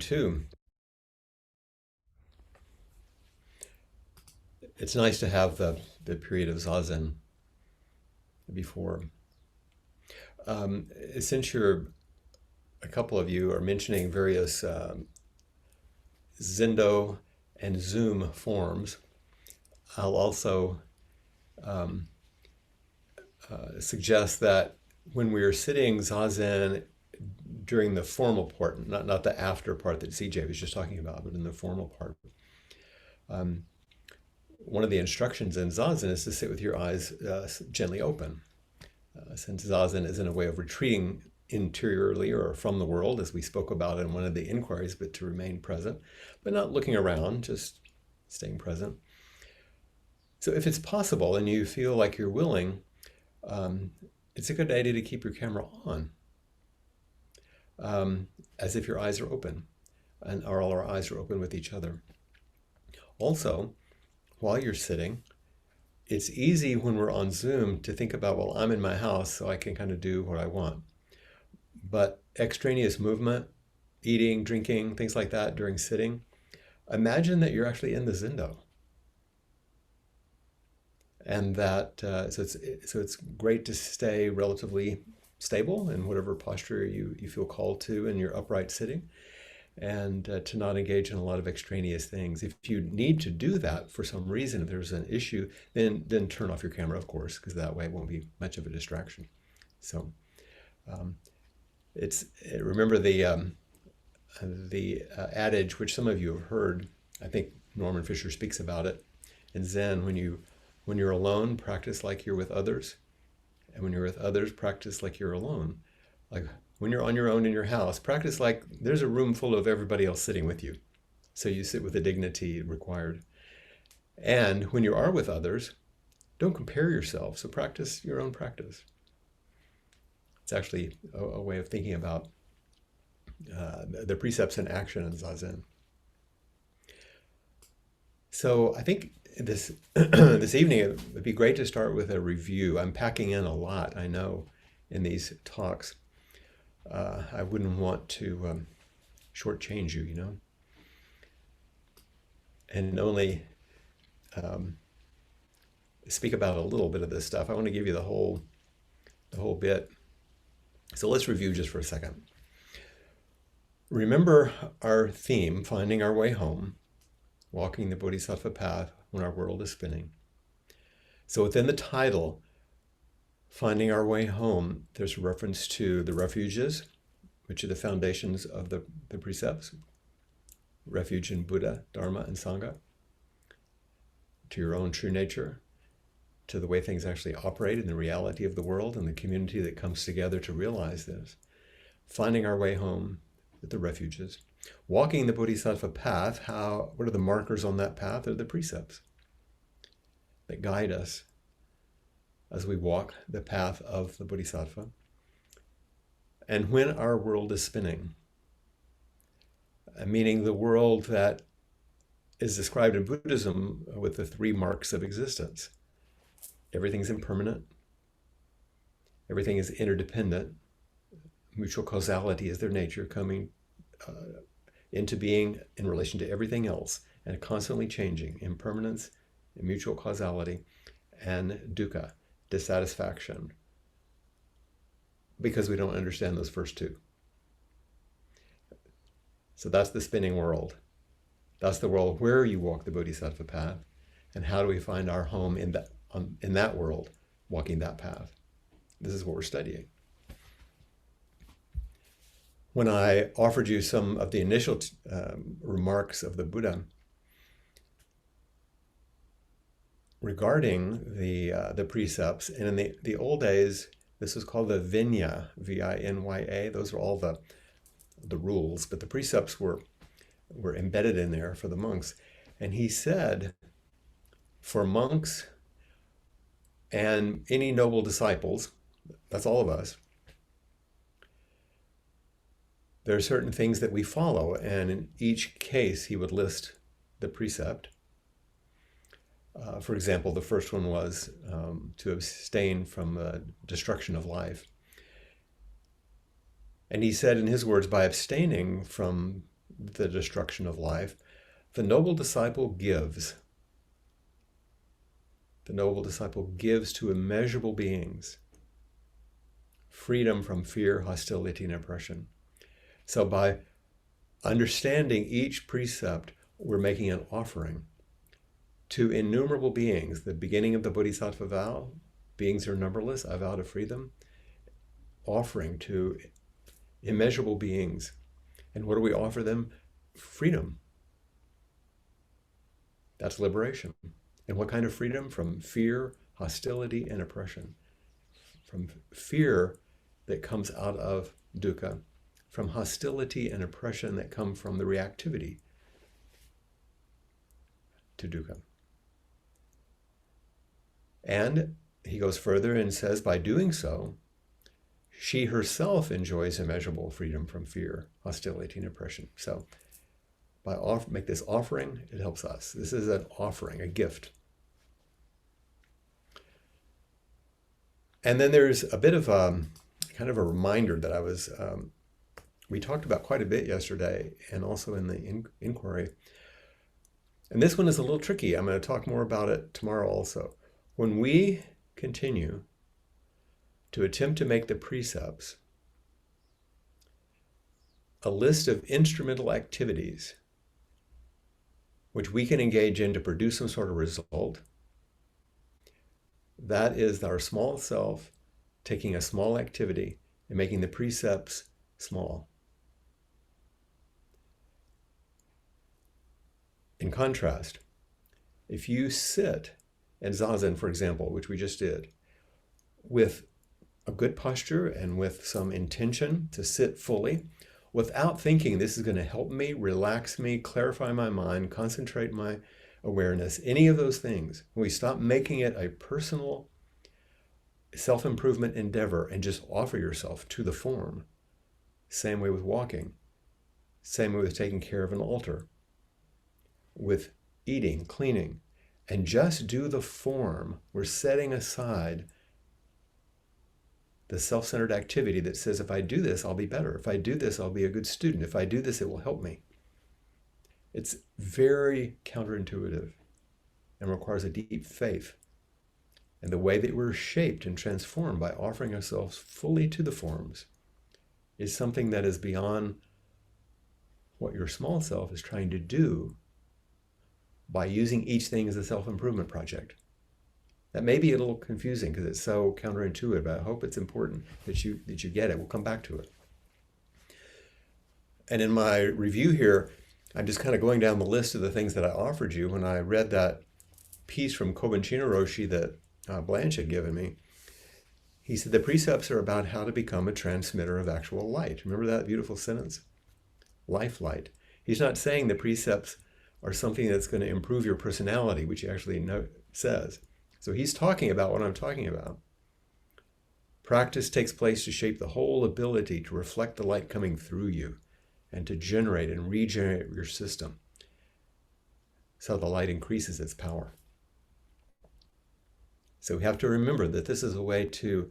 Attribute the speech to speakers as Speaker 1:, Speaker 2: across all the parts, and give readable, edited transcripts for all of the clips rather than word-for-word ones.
Speaker 1: too. It's nice to have the period of Zazen before. Since a couple of you are mentioning various Zendo and Zoom forms, I'll also suggest that when we are sitting Zazen during the formal part, not the after part that CJ was just talking about, but in the formal part, one of the instructions in Zazen is to sit with your eyes gently open. Since Zazen is in a way of retreating interiorly or from the world, as we spoke about in one of the inquiries, but to remain present, but not looking around, just staying present. So if it's possible and you feel like you're willing, it's a good idea to keep your camera on, as if your eyes are open, and all our eyes are open with each other. Also, while you're sitting, it's easy when we're on Zoom to think about, well, I'm in my house, so I can kind of do what I want. But extraneous movement, eating, drinking, things like that during sitting, imagine that you're actually in the Zendo. And that, so it's great to stay relatively stable in whatever posture you feel called to in your upright sitting, and to not engage in a lot of extraneous things. If you need to do that for some reason, if there's an issue, then turn off your camera, of course, because that way it won't be much of a distraction. So remember the adage, which some of you have heard. I think Norman Fisher speaks about it in Zen. When you're alone, practice like you're with others, and when you're with others, practice like you're alone. Like when you're on your own in your house, practice like there's a room full of everybody else sitting with you. So you sit with the dignity required. And when you are with others, don't compare yourself. So practice your own practice. It's actually a way of thinking about the precepts in action in Zazen. So I think this this evening it would be great to start with a review. I'm packing in a lot, I know, in these talks. I wouldn't want to shortchange you, and only speak about a little bit of this stuff. I want to give you the whole bit. So let's review just for a second. Remember our theme, finding our way home, walking the Bodhisattva path when our world is spinning. So within the title, Finding Our Way Home, there's a reference to the refuges, which are the foundations of the precepts. Refuge in Buddha, Dharma, and Sangha. To your own true nature, to the way things actually operate in the reality of the world and the community that comes together to realize this. Finding our way home at the refuges. Walking the Bodhisattva path, what are the markers on that path? Are the precepts that guide us as we walk the path of the Bodhisattva. And when our world is spinning, meaning the world that is described in Buddhism with the 3 marks of existence. Everything's impermanent. Everything is interdependent. Mutual causality is their nature, coming into being in relation to everything else, and constantly changing. Impermanence, mutual causality, and dukkha, dissatisfaction, because we don't understand those first 2. So that's the spinning world. That's the world where you walk the Bodhisattva path, and how do we find our home in that world, walking that path? This is what we're studying. When I offered you some of the initial remarks of the Buddha regarding the precepts, and in the old days, this was called the Vinya, V-I-N-Y-A. Those were all the rules, but the precepts were embedded in there for the monks. And he said, for monks and any noble disciples, that's all of us, there are certain things that we follow, and in each case he would list the precept. For example, the first one was to abstain from destruction of life. And he said, in his words, by abstaining from the destruction of life, the noble disciple gives. The noble disciple gives to immeasurable beings freedom from fear, hostility, and oppression. So by understanding each precept, we're making an offering to innumerable beings. The beginning of the Bodhisattva vow, beings are numberless, I vow to free them. Offering to immeasurable beings. And what do we offer them? Freedom. That's liberation. And what kind of freedom? From fear, hostility, and oppression. From fear that comes out of dukkha. From hostility and oppression that come from the reactivity to dukkha. And he goes further and says, by doing so, she herself enjoys immeasurable freedom from fear, hostility, and oppression. So by make this offering, it helps us. This is an offering, a gift. And then there's a bit of kind of a reminder that I was, we talked about quite a bit yesterday and also in the inquiry. And this one is a little tricky. I'm going to talk more about it tomorrow also. When we continue to attempt to make the precepts a list of instrumental activities which we can engage in to produce some sort of result, that is our small self taking a small activity and making the precepts small. In contrast, if you sit in Zazen, for example, which we just did, with a good posture and with some intention to sit fully, without thinking this is going to help me, relax me, clarify my mind, concentrate my awareness, any of those things, when we stop making it a personal self-improvement endeavor and just offer yourself to the form. Same way with walking, same way with taking care of an altar, with eating, cleaning, and just do the form. We're setting aside the self-centered activity that says, if I do this, I'll be better. If I do this, I'll be a good student. If I do this, it will help me. It's very counterintuitive and requires a deep faith. And the way that we're shaped and transformed by offering ourselves fully to the forms is something that is beyond what your small self is trying to do by using each thing as a self-improvement project. That may be a little confusing because it's so counterintuitive, but I hope it's important that you get it. We'll come back to it. And in my review here, I'm just kind of going down the list of the things that I offered you when I read that piece from Kobun Roshi that Blanche had given me. He said, the precepts are about how to become a transmitter of actual light. Remember that beautiful sentence? Life light. He's not saying the precepts are something that's going to improve your personality, which he actually says. So he's talking about what I'm talking about. Practice takes place to shape the whole ability to reflect the light coming through you and to generate and regenerate your system so the light increases its power. So we have to remember that this is a way to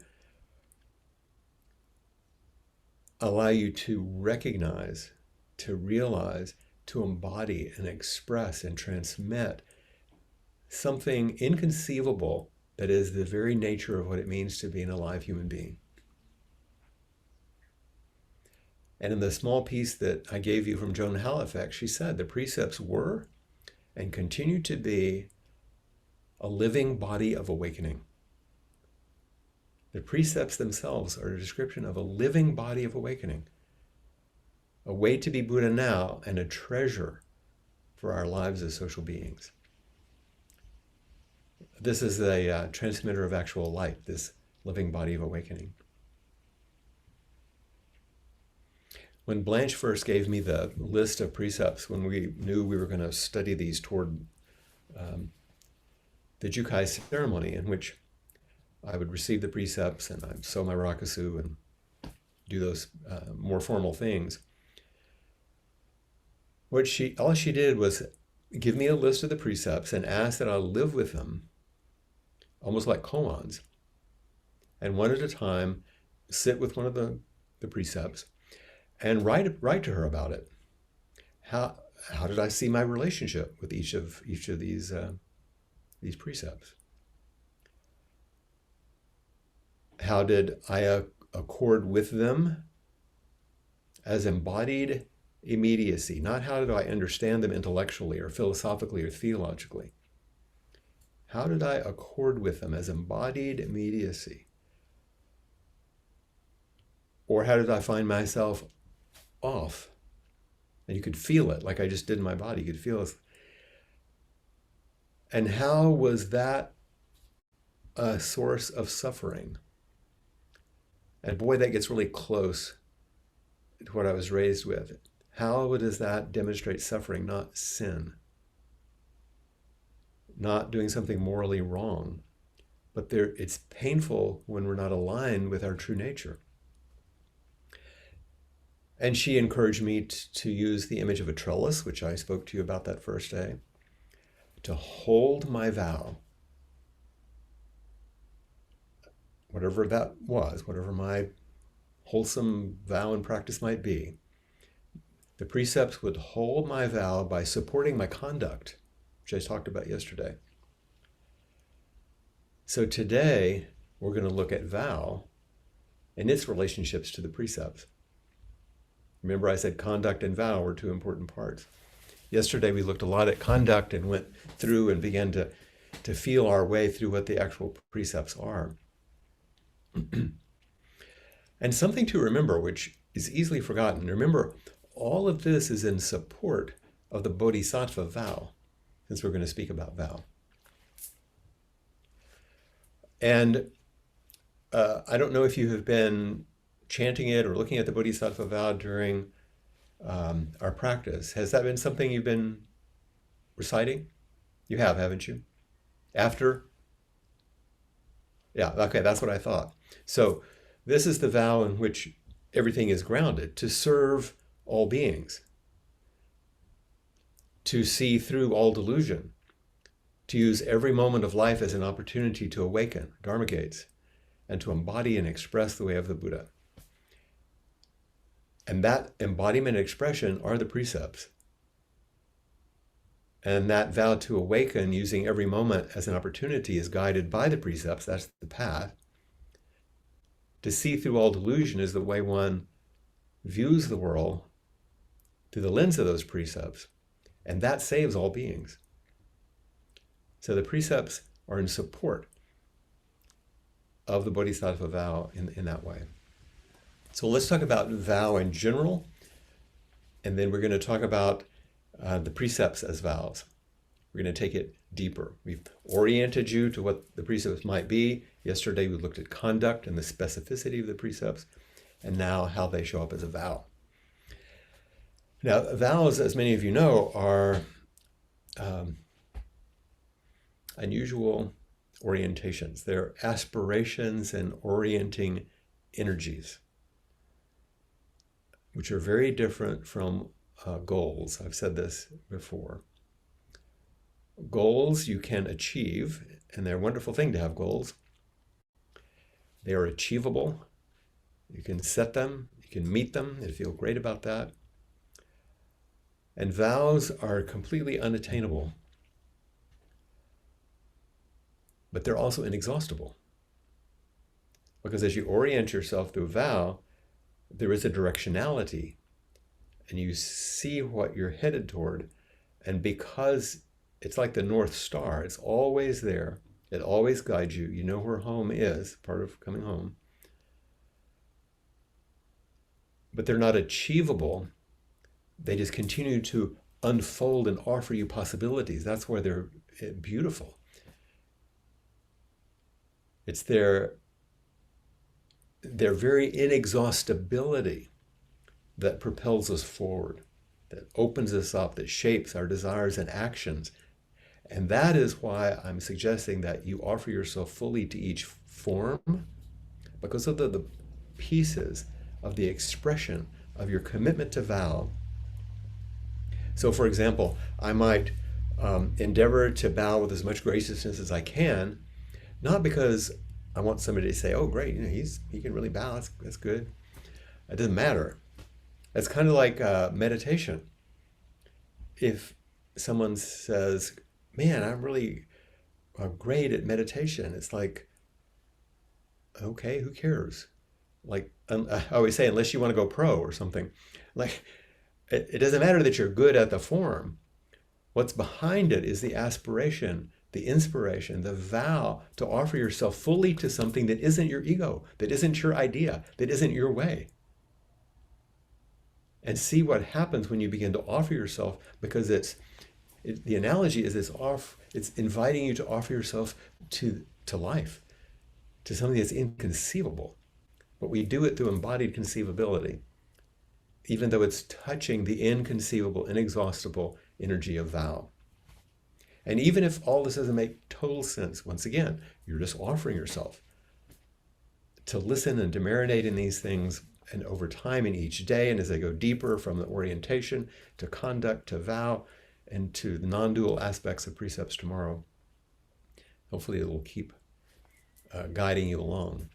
Speaker 1: allow you to recognize, to realize, to embody and express and transmit something inconceivable that is the very nature of what it means to be an alive human being. And in the small piece that I gave you from Joan Halifax, she said the precepts were and continue to be a living body of awakening. The precepts themselves are a description of a living body of awakening, a way to be Buddha now and a treasure for our lives as social beings. This is a transmitter of actual light, this living body of awakening. When Blanche first gave me the list of precepts, when we knew we were going to study these toward the Jukai ceremony, in which I would receive the precepts and I'd sew my rakusu and do those more formal things, all she did was give me a list of the precepts and ask that I live with them, almost like koans, and one at a time sit with one of the precepts and write to her about it. how how did I see my relationship with each of these precepts? How did I accord with them as embodied immediacy? Not how did I understand them intellectually or philosophically or theologically. How did I accord with them as embodied immediacy? Or how did I find myself off? And you could feel it, like I just did in my body. You could feel it. And how was that a source of suffering? And boy, that gets really close to what I was raised with. How does that demonstrate suffering, not sin? Not doing something morally wrong. But it's painful when we're not aligned with our true nature. And she encouraged me to use the image of a trellis, which I spoke to you about that first day, to hold my vow, whatever that was, whatever my wholesome vow and practice might be. The precepts would hold my vow by supporting my conduct, which I talked about yesterday. So today, we're going to look at vow and its relationships to the precepts. Remember, I said conduct and vow were two important parts. Yesterday, we looked a lot at conduct and went through and began to feel our way through what the actual precepts are. And something to remember, which is easily forgotten. Remember, all of this is in support of the Bodhisattva vow, since we're going to speak about vow. And I don't know if you have been chanting it or looking at the Bodhisattva vow during our practice. Has that been something you've been reciting? You have, haven't you? After? Yeah, okay, that's what I thought. So this is the vow in which everything is grounded, to serve all beings, to see through all delusion, to use every moment of life as an opportunity to awaken, Dharma gates, and to embody and express the way of the Buddha. And that embodiment and expression are the precepts. And that vow to awaken using every moment as an opportunity is guided by the precepts. That's the path. To see through all delusion is the way one views the world through the lens of those precepts. And that saves all beings. So the precepts are in support of the Bodhisattva vow in that way. So let's talk about vow in general, and then we're going to talk about the precepts as vows. We're going to take it deeper. We've oriented you to what the precepts might be. Yesterday we looked at conduct and the specificity of the precepts, and now how they show up as a vow. Now, vows, as many of you know, are unusual orientations. They're aspirations and orienting energies, which are very different from goals. I've said this before. Goals you can achieve, and they're a wonderful thing to have goals. They are achievable. You can set them, you can meet them, and feel great about that. And vows are completely unattainable, but they're also inexhaustible. Because as you orient yourself through a vow, there is a directionality, and you see what you're headed toward. And because it's like the North Star, it's always there, it always guides you. You know where home is, part of coming home. But they're not achievable. They just continue to unfold and offer you possibilities. That's why they're beautiful. It's their very inexhaustibility that propels us forward, that opens us up, that shapes our desires and actions. And that is why I'm suggesting that you offer yourself fully to each form, because of the pieces of the expression of your commitment to vow. So for example, I might endeavor to bow with as much graciousness as I can, not because I want somebody to say, oh great, he can really bow, that's good. It doesn't matter. It's kind of like meditation. if someone says, man, I'm really great at meditation, it's like, okay, who cares? Like, I always say, unless you want to go pro or something, like, it doesn't matter that you're good at the form. What's behind it is the aspiration, the inspiration, the vow to offer yourself fully to something that isn't your ego, that isn't your idea, that isn't your way. And see what happens when you begin to offer yourself, because the analogy is it's inviting you to offer yourself to life, to something that's inconceivable. But we do it through embodied conceivability, even though it's touching the inconceivable, inexhaustible energy of vow. And even if all this doesn't make total sense, once again, you're just offering yourself to listen and to marinate in these things, and over time in each day, and as they go deeper from the orientation to conduct to vow and to the non-dual aspects of precepts tomorrow, hopefully it will keep guiding you along.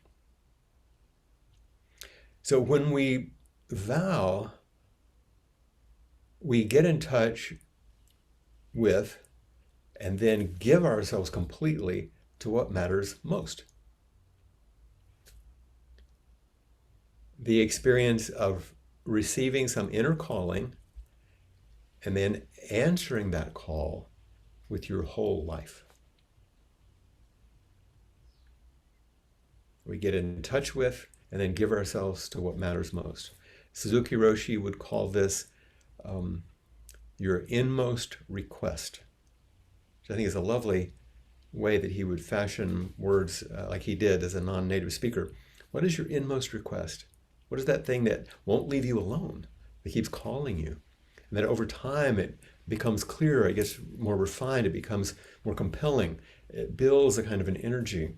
Speaker 1: So when we vow, we get in touch with and then give ourselves completely to what matters most. The experience of receiving some inner calling and then answering that call with your whole life. We get in touch with and then give ourselves to what matters most. Suzuki Roshi would call this your inmost request, which I think is a lovely way that he would fashion words like he did as a non-native speaker. What is your inmost request? What is that thing that won't leave you alone, that keeps calling you? And that over time it becomes clearer, it gets more refined, it becomes more compelling. It builds a kind of an energy.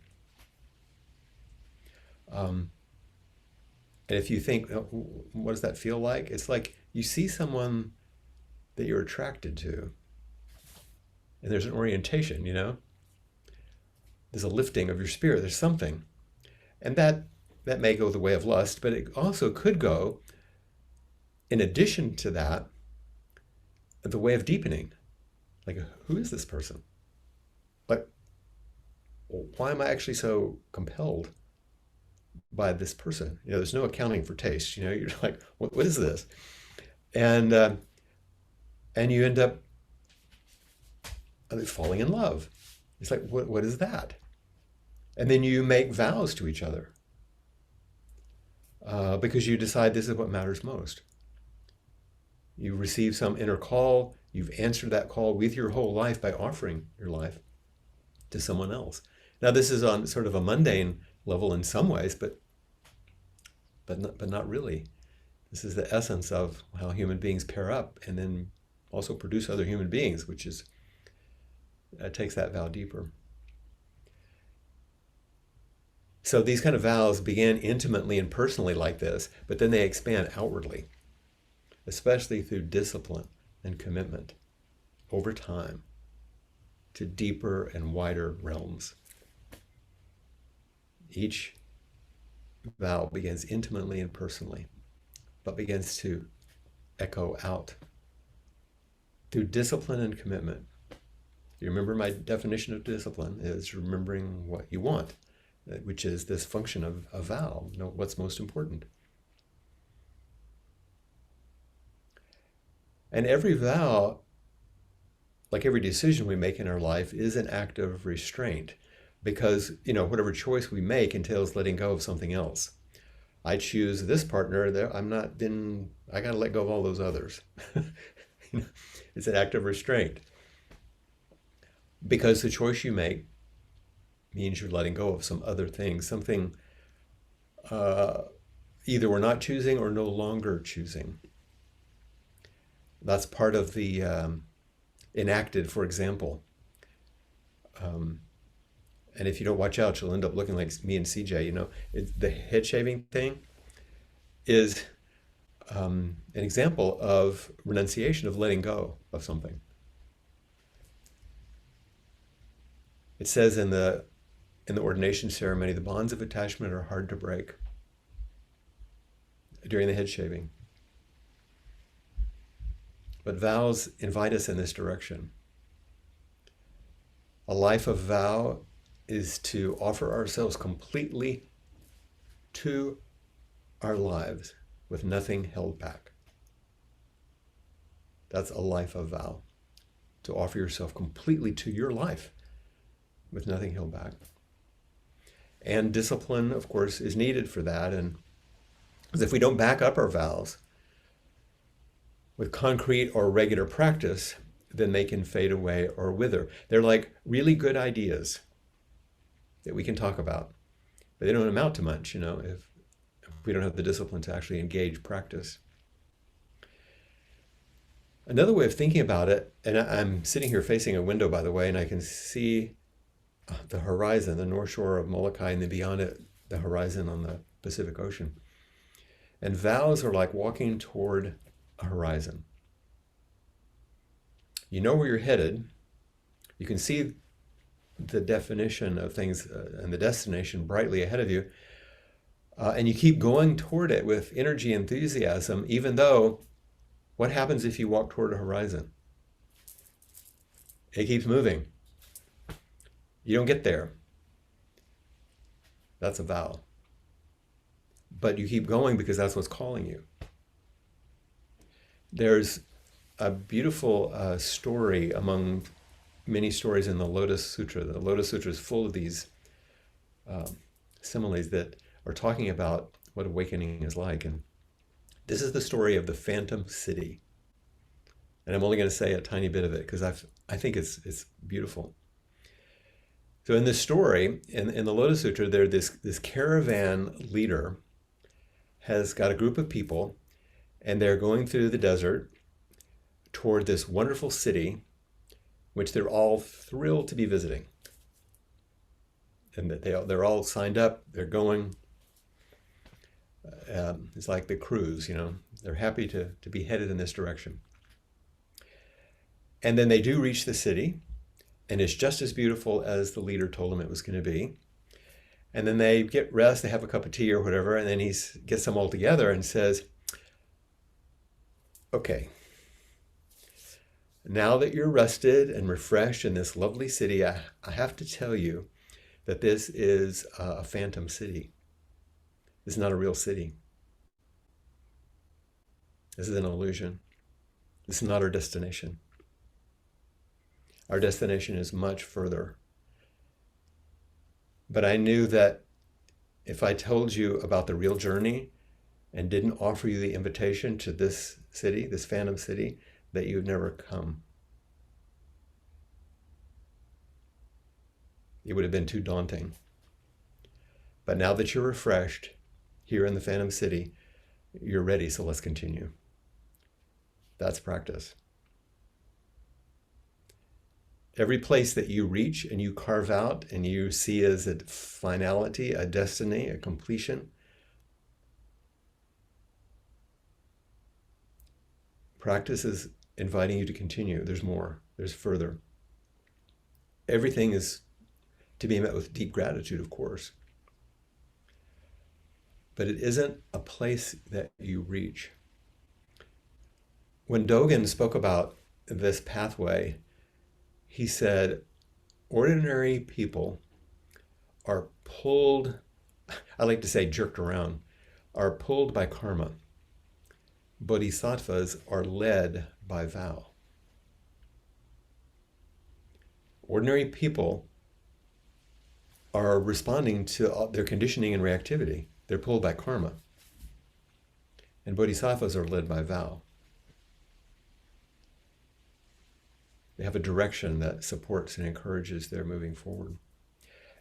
Speaker 1: And if you think, oh, what does that feel like? It's like you see someone that you're attracted to, and there's an orientation, There's a lifting of your spirit, there's something. And that may go the way of lust, but it also could go, in addition to that, the way of deepening. Like, who is this person? Like, why am I actually so compelled by this person? There's no accounting for taste. You're like, what is this? And you end up falling in love. It's like, what is that? And then you make vows to each other because you decide this is what matters most. You receive some inner call. You've answered that call with your whole life by offering your life to someone else. Now, this is on sort of a mundane level in some ways, but not really. This is the essence of how human beings pair up and then also produce other human beings, which is takes that vow deeper. So these kind of vows begin intimately and personally like this, but then they expand outwardly, especially through discipline and commitment over time to deeper and wider realms. Each vow begins intimately and personally, but begins to echo out through discipline and commitment. You remember my definition of discipline is remembering what you want, which is this function of a vow, what's most important. And every vow, like every decision we make in our life, is an act of restraint, because whatever choice we make entails letting go of something else. I choose this partner, I got to let go of all those others. It's an act of restraint, because the choice you make means you're letting go of some other thing, something either we're not choosing or no longer choosing. That's part of the enacted, for example. And if you don't watch out, you'll end up looking like me and CJ. The head shaving thing is an example of renunciation, of letting go of something. It says in the ordination ceremony, the bonds of attachment are hard to break during the head shaving. But vows invite us in this direction. A life of vow is to offer ourselves completely to our lives with nothing held back. That's a life of vow. To offer yourself completely to your life with nothing held back. And discipline, of course, is needed for that. And because if we don't back up our vows with concrete or regular practice, then they can fade away or wither. They're like really good ideas that we can talk about, but they don't amount to much, if we don't have the discipline to actually engage practice. Another way of thinking about it, and I'm sitting here facing a window, by the way, and I can see the horizon, the north shore of Molokai, and then beyond it, the horizon on the Pacific Ocean. And vows are like walking toward a horizon. You know where you're headed. You can see the definition of things and the destination brightly ahead of you. And you keep going toward it with energy, enthusiasm, even though what happens if you walk toward a horizon? It keeps moving. You don't get there. That's a vow. But you keep going because that's what's calling you. There's a beautiful story among many stories in the Lotus Sutra. The Lotus Sutra is full of these similes that are talking about what awakening is like. And this is the story of the Phantom City. And I'm only going to say a tiny bit of it because I think it's beautiful. So in this story, in the Lotus Sutra, this caravan leader has got a group of people, and they're going through the desert toward this wonderful city, which they're all thrilled to be visiting. And that they're all signed up, they're going. It's like the cruise, they're happy to be headed in this direction. And then they do reach the city, and it's just as beautiful as the leader told them it was going to be. And then they get rest, they have a cup of tea or whatever, and then he gets them all together and says, okay, now that you're rested and refreshed in this lovely city, I have to tell you that this is a phantom city. This is not a real city. This is an illusion. This is not our destination. Our destination is much further. But I knew that if I told you about the real journey and didn't offer you the invitation to this city, this phantom city, that you would never come. It would have been too daunting. But now that you're refreshed here in the phantom city, you're ready, so let's continue. That's practice. Every place that you reach and you carve out and you see as a finality, a destiny, a completion, practice is inviting you to continue. There's more. There's further. Everything is to be met with deep gratitude, of course. But it isn't a place that you reach. When Dogen spoke about this pathway, he said, ordinary people are pulled, I like to say jerked around, are pulled by karma. Bodhisattvas are led by vow. Ordinary people are responding to their conditioning and reactivity. They're pulled by karma. And bodhisattvas are led by vow. They have a direction that supports and encourages their moving forward.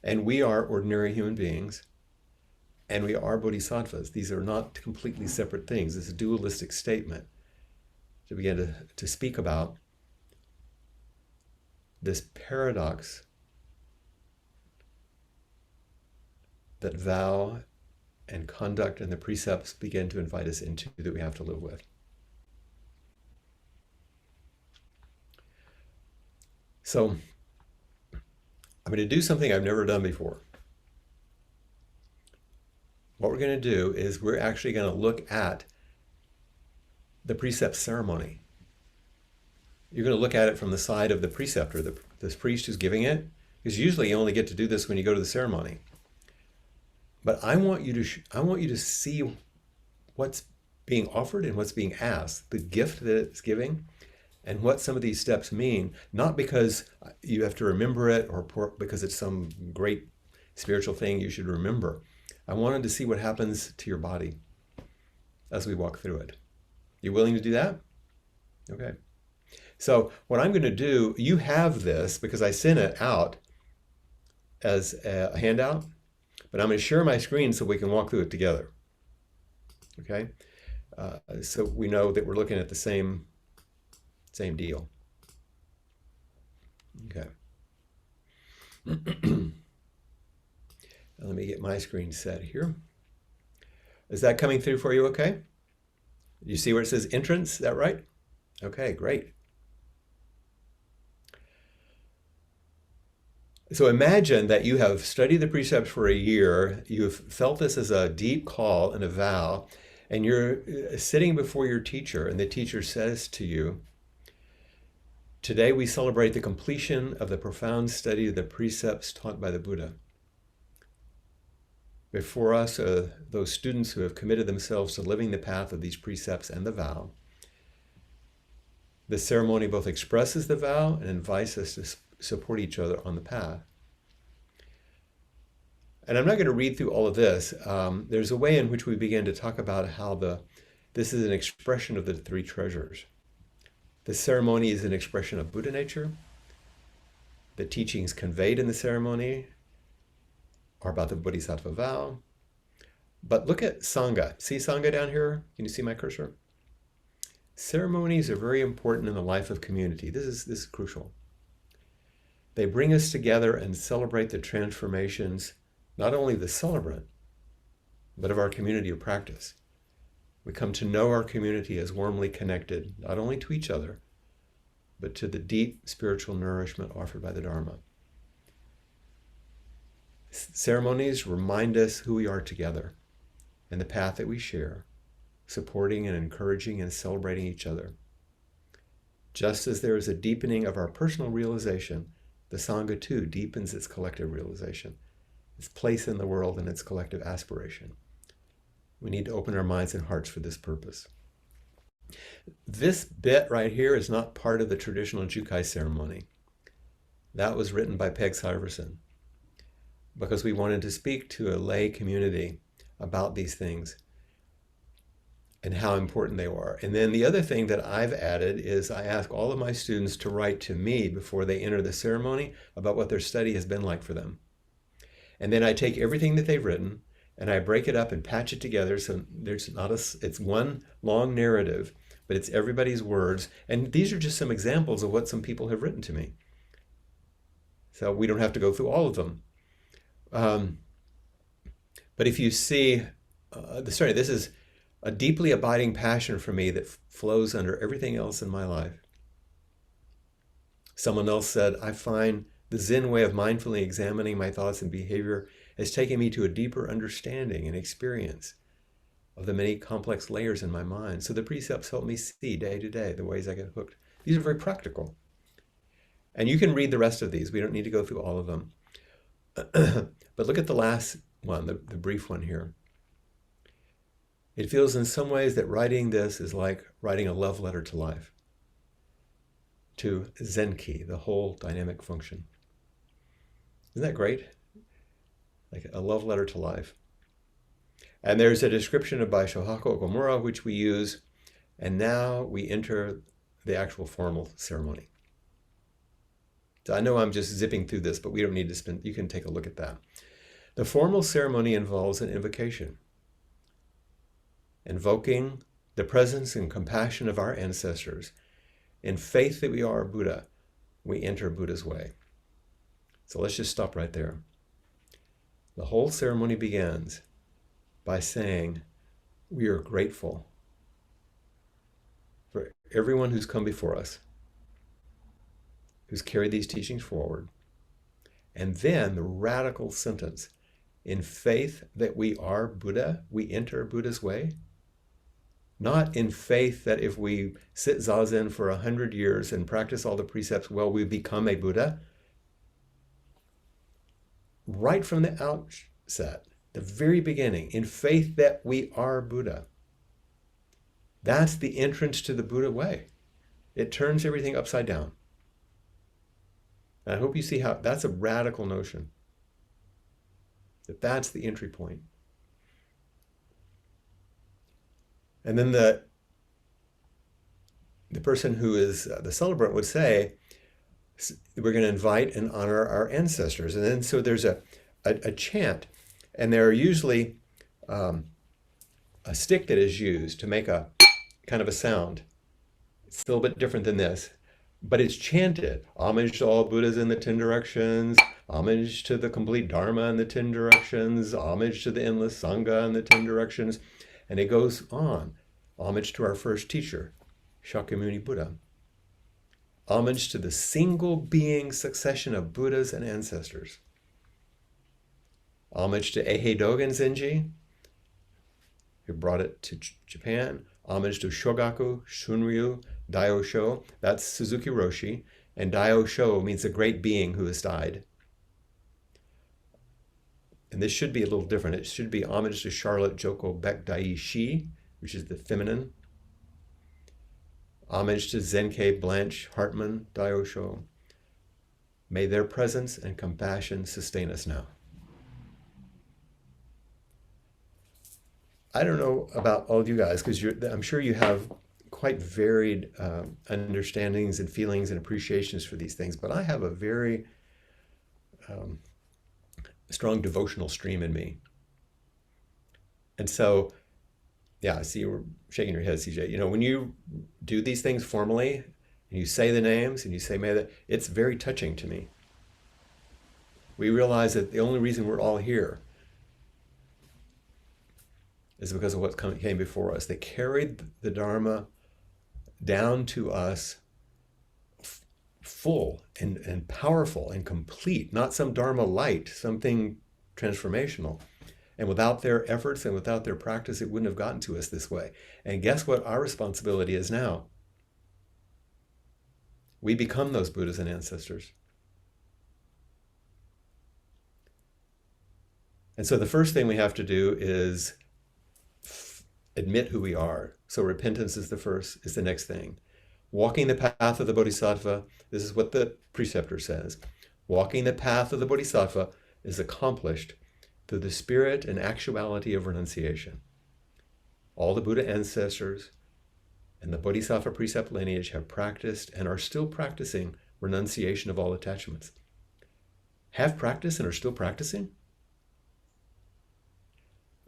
Speaker 1: And we are ordinary human beings, and we are bodhisattvas. These are not completely separate things. It's a dualistic statement to begin to speak about this paradox that vow and conduct and the precepts begin to invite us into that we have to live with. So I'm going to do something I've never done before. What we're going to do is we're actually going to look at the precept ceremony. You're going to look at it from the side of the preceptor, this priest who's giving it, because usually you only get to do this when you go to the ceremony. But I want you to see what's being offered and what's being asked, the gift that it's giving, and what some of these steps mean, not because you have to remember it or because it's some great spiritual thing you should remember. I wanted to see what happens to your body as we walk through it. You willing to do that? Okay. So what I'm going to do, you have this because I sent it out as a handout, but I'm going to share my screen so we can walk through it together. Okay? So we know that we're looking at the same deal. Okay. Let me get my screen set here. Is that coming through for you okay? You see where it says entrance, is that right? Okay, great. So imagine that you have studied the precepts for a year, you've felt this as a deep call and a vow, and you're sitting before your teacher, and the teacher says to you, today we celebrate the completion of the profound study of the precepts taught by the Buddha. Before us are those students who have committed themselves to living the path of these precepts and the vow. The ceremony both expresses the vow and invites us to support each other on the path. And I'm not going to read through all of this. There's a way in which we begin to talk about how this is an expression of the three treasures. The ceremony is an expression of Buddha nature. The teachings conveyed in the ceremony are about the Bodhisattva vow. But look at Sangha. See Sangha down here? Can you see my cursor? Ceremonies are very important in the life of community. This is crucial. They bring us together and celebrate the transformations, not only of the celebrant, but of our community of practice. We come to know our community as warmly connected, not only to each other, but to the deep spiritual nourishment offered by the Dharma. Ceremonies remind us who we are together and the path that we share, supporting and encouraging and celebrating each other. Just as there is a deepening of our personal realization, the Sangha too deepens its collective realization, its place in the world and its collective aspiration. We need to open our minds and hearts for this purpose. This bit right here is not part of the traditional Jukai ceremony. That was written by Peg Syverson because we wanted to speak to a lay community about these things and how important they are. And then the other thing that I've added is I ask all of my students to write to me before they enter the ceremony about what their study has been like for them. And then I take everything that they've written and I break it up and patch it together so it's one long narrative, but it's everybody's words. And these are just some examples of what some people have written to me. So we don't have to go through all of them. But if you see the story, this is a deeply abiding passion for me that flows under everything else in my life. Someone else said, I find the Zen way of mindfully examining my thoughts and behavior has taken me to a deeper understanding and experience of the many complex layers in my mind. So the precepts help me see day to day the ways I get hooked. These are very practical. And you can read the rest of these. We don't need to go through all of them. But look at the last one, the brief one here. It feels in some ways that writing this is like writing a love letter to life, to Zenki, the whole dynamic function. Isn't that great? Like a love letter to life. And there's a description by Shohaku Okumura, which we use, and now we enter the actual formal ceremony. So I know I'm just zipping through this, but we don't need to spend, you can take a look at that. The formal ceremony involves an invocation, invoking the presence and compassion of our ancestors. In faith that we are Buddha, we enter Buddha's way. So let's just stop right there. The whole ceremony begins by saying, we are grateful for everyone who's come before us, who's carried these teachings forward. And then the radical sentence, in faith that we are Buddha, we enter Buddha's way. Not in faith that if we sit Zazen for 100 years and practice all the precepts, well, we become a Buddha. Right from the outset, the very beginning, in faith that we are Buddha. That's the entrance to the Buddha way. It turns everything upside down. And I hope you see how that's a radical notion. That's the entry point. And then the person who is the celebrant would say, we're going to invite and honor our ancestors. And then so there's a chant, and there are usually a stick that is used to make a kind of a sound. It's a little bit different than this, but it's chanted. Homage to all Buddhas in the 10 directions, homage to the complete Dharma in the 10 directions, homage to the endless Sangha in the 10 directions. And it goes on. Homage to our first teacher, Shakyamuni Buddha. Homage to the single being succession of Buddhas and ancestors. Homage to Eihei Dogen Zenji, who brought it to Japan. Homage to Shogaku, Shunryu, Daosho. That's Suzuki Roshi. And Daosho means a great being who has died. And this should be a little different. It should be homage to Charlotte Joko Bekdai Shi, which is the feminine. Homage to Zenkei Blanche Hartman Daosho. May their presence and compassion sustain us now. I don't know about all of you guys, because I'm sure you have quite varied understandings and feelings and appreciations for these things, but I have a very strong devotional stream in me. And so, yeah, I see you were shaking your head, CJ. You know, when you do these things formally, and you say the names, and you say, may that, it's very touching to me. We realize that the only reason we're all here is because of what came before us. They carried the Dharma down to us full and powerful and complete, not some Dharma light, something transformational. And without their efforts and without their practice, it wouldn't have gotten to us this way. And guess what our responsibility is now? We become those Buddhas and ancestors. And so the first thing we have to do is admit who we are. So repentance is the next thing. Walking the path of the Bodhisattva, this is what the preceptor says. Walking the path of the Bodhisattva is accomplished through the spirit and actuality of renunciation. All the Buddha ancestors and the Bodhisattva precept lineage have practiced and are still practicing renunciation of all attachments. Have practiced and are still practicing?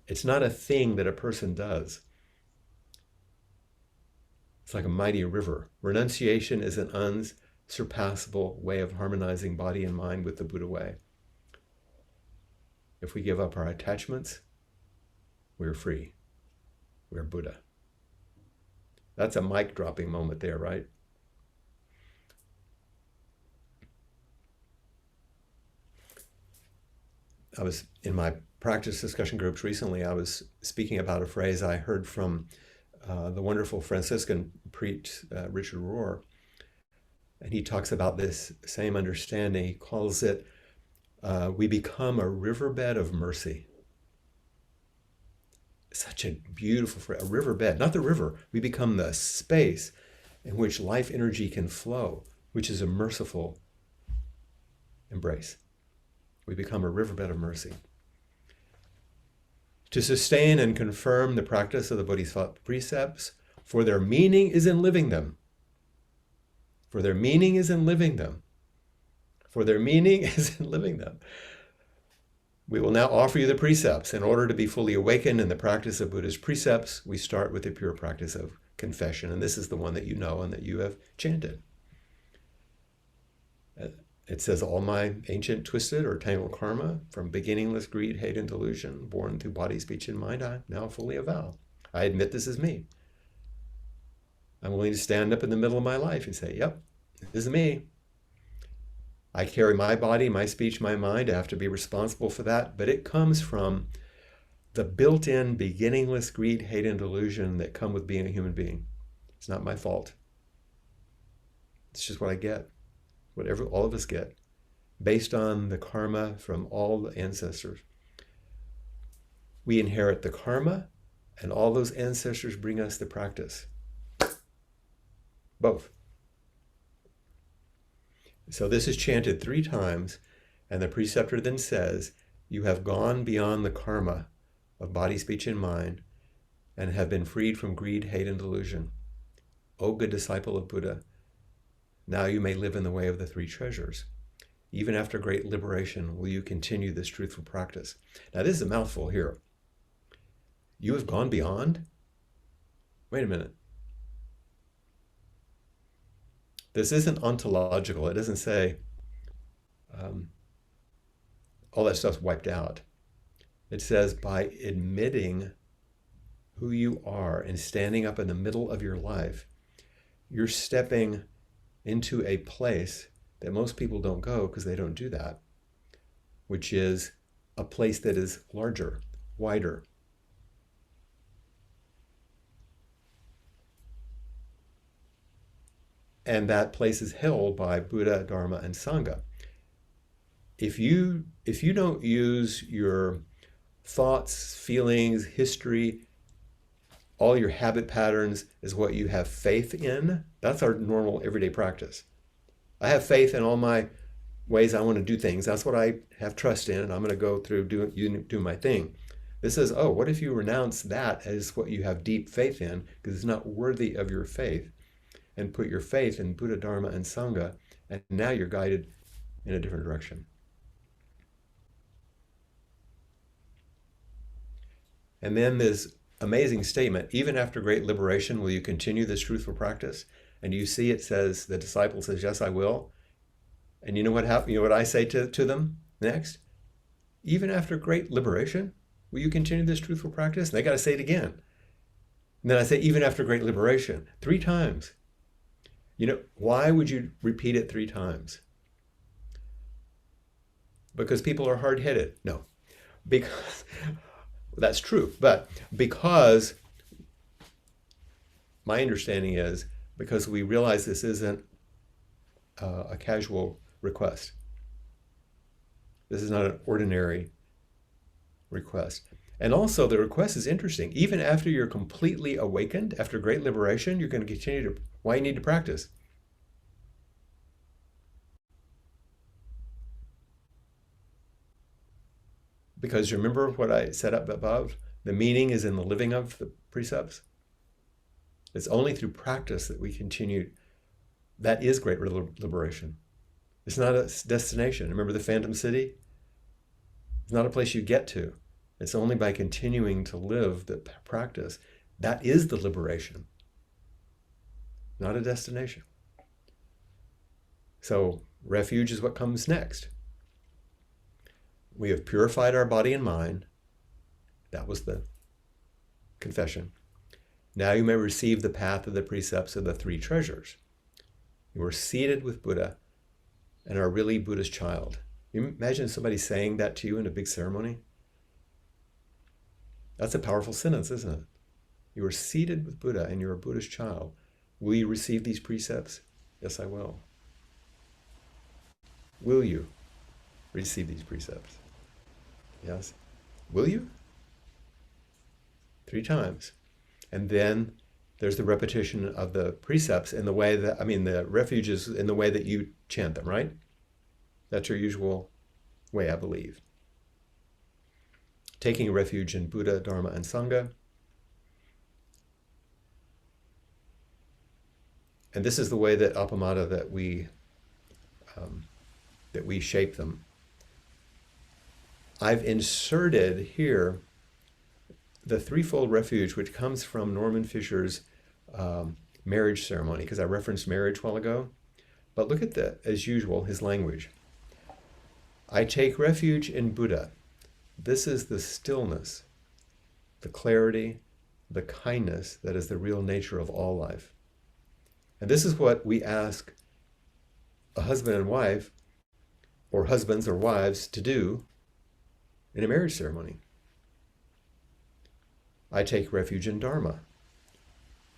Speaker 1: It's not a thing that a person does. It's like a mighty river. Renunciation is an unsurpassable way of harmonizing body and mind with the Buddha way. If we give up our attachments, we're free. We're Buddha. That's a mic dropping moment there, right? I was in my practice discussion groups recently, I was speaking about a phrase I heard from the wonderful Franciscan priest, Richard Rohr. And he talks about this same understanding. He calls it, we become a riverbed of mercy. Such a beautiful phrase, a riverbed, not the river. We become the space in which life energy can flow, which is a merciful embrace. We become a riverbed of mercy. To sustain and confirm the practice of the Bodhisattva precepts, for their meaning is in living them. For their meaning is in living them. For their meaning is in living them. We will now offer you the precepts. In order to be fully awakened in the practice of Buddha's precepts, we start with the pure practice of confession. And this is the one that you know and that you have chanted. It says, all my ancient twisted or tangled karma, from beginningless greed, hate, and delusion, born through body, speech, and mind, I now fully avow. I admit this is me. I'm willing to stand up in the middle of my life and say, yep, this is me. I carry my body, my speech, my mind. I have to be responsible for that. But it comes from the built-in beginningless greed, hate, and delusion that come with being a human being. It's not my fault. It's just what I get, whatever all of us get, based on the karma from all the ancestors. We inherit the karma, and all those ancestors bring us the practice. Both. So this is chanted 3 times, and the preceptor then says, you have gone beyond the karma of body, speech, and mind, and have been freed from greed, hate, and delusion. O good disciple of Buddha, now you may live in the way of the 3 treasures. Even after great liberation, will you continue this truthful practice? Now this is a mouthful here. You have gone beyond? Wait a minute. This isn't ontological. It doesn't say all that stuff's wiped out. It says by admitting who you are and standing up in the middle of your life, you're stepping into a place that most people don't go because they don't do that, which is a place that is larger, wider. And that place is held by Buddha, Dharma, and Sangha. If you don't use your thoughts, feelings, history, all your habit patterns is what you have faith in, that's our normal everyday practice. I have faith in all my ways I want to do things. That's what I have trust in, and I'm going to go through do my thing. This says, oh, what if you renounce that as what you have deep faith in because it's not worthy of your faith, and put your faith in Buddha, Dharma, and Sangha, and now you're guided in a different direction. And then this amazing statement, even after great liberation, will you continue this truthful practice? And you see it says, the disciple says, yes, I will. And you know what happened? You know what I say to them next? Even after great liberation, will you continue this truthful practice? And they got to say it again. And then I say, even after great liberation, 3 times. You know, why would you repeat it 3 times? Because people are hard-headed? No. Because that's true, but because my understanding is because we realize this isn't a casual request. This is not an ordinary request. And also the request is interesting. Even after you're completely awakened, after great liberation, you're going to continue to, why you need to practice? Because remember what I said up above? The meaning is in the living of the precepts. It's only through practice that we continue. That is great liberation. It's not a destination. Remember the Phantom City? It's not a place you get to. It's only by continuing to live the practice. That is the liberation, not a destination. So refuge is what comes next. We have purified our body and mind. That was the confession. Now you may receive the path of the precepts of the 3 treasures. You are seated with Buddha and are really Buddha's child. You imagine somebody saying that to you in a big ceremony? That's a powerful sentence, isn't it? You are seated with Buddha and you're a Buddha's child. Will you receive these precepts? Yes, I will. Will you receive these precepts? Yes. Will you? 3 times. And then there's the repetition of the precepts in the way that, the refuges in the way that you chant them, right? That's your usual way, I believe. Taking refuge in Buddha, Dharma, and Sangha. And this is the way that Appamada, that we shape them. I've inserted here the threefold refuge, which comes from Norman Fisher's marriage ceremony, because I referenced marriage a while ago. But look at as usual, his language. I take refuge in Buddha. This is the stillness, the clarity, the kindness that is the real nature of all life. And this is what we ask a husband and wife, or husbands or wives, to do in a marriage ceremony. I take refuge in Dharma.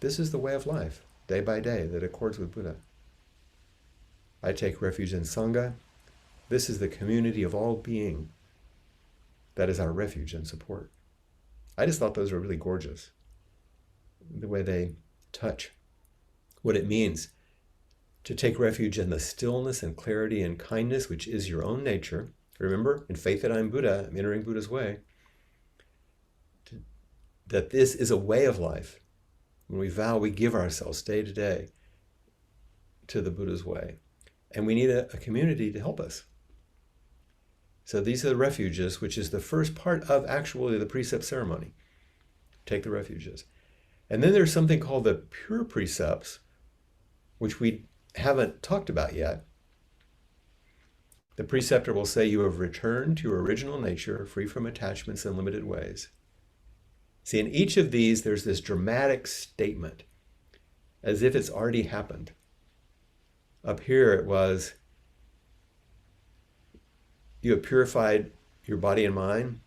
Speaker 1: This is the way of life, day by day, that accords with Buddha. I take refuge in Sangha. This is the community of all being that is our refuge and support. I just thought those were really gorgeous, the way they touch what it means to take refuge in the stillness and clarity and kindness, which is your own nature. Remember, in faith that I'm Buddha, I'm entering Buddha's way, that this is a way of life. When we vow, we give ourselves day to day to the Buddha's way. And we need a community to help us. So these are the refuges, which is the first part of actually the precept ceremony. Take the refuges. And then there's something called the pure precepts, which we haven't talked about yet. The preceptor will say, you have returned to your original nature, free from attachments and limited ways. See, in each of these, there's this dramatic statement, as if it's already happened. Up here it was, you have purified your body and mind.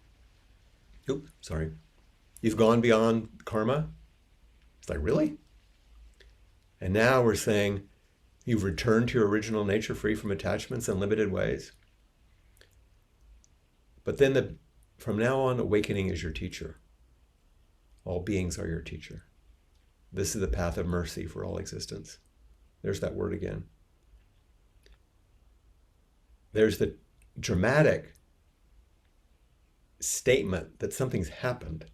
Speaker 1: You've gone beyond karma. It's like, really? And now we're saying, you've returned to your original nature, free from attachments and limited ways. But then from now on, awakening is your teacher. All beings are your teacher. This is the path of mercy for all existence. There's that word again. There's the dramatic statement that something's happened.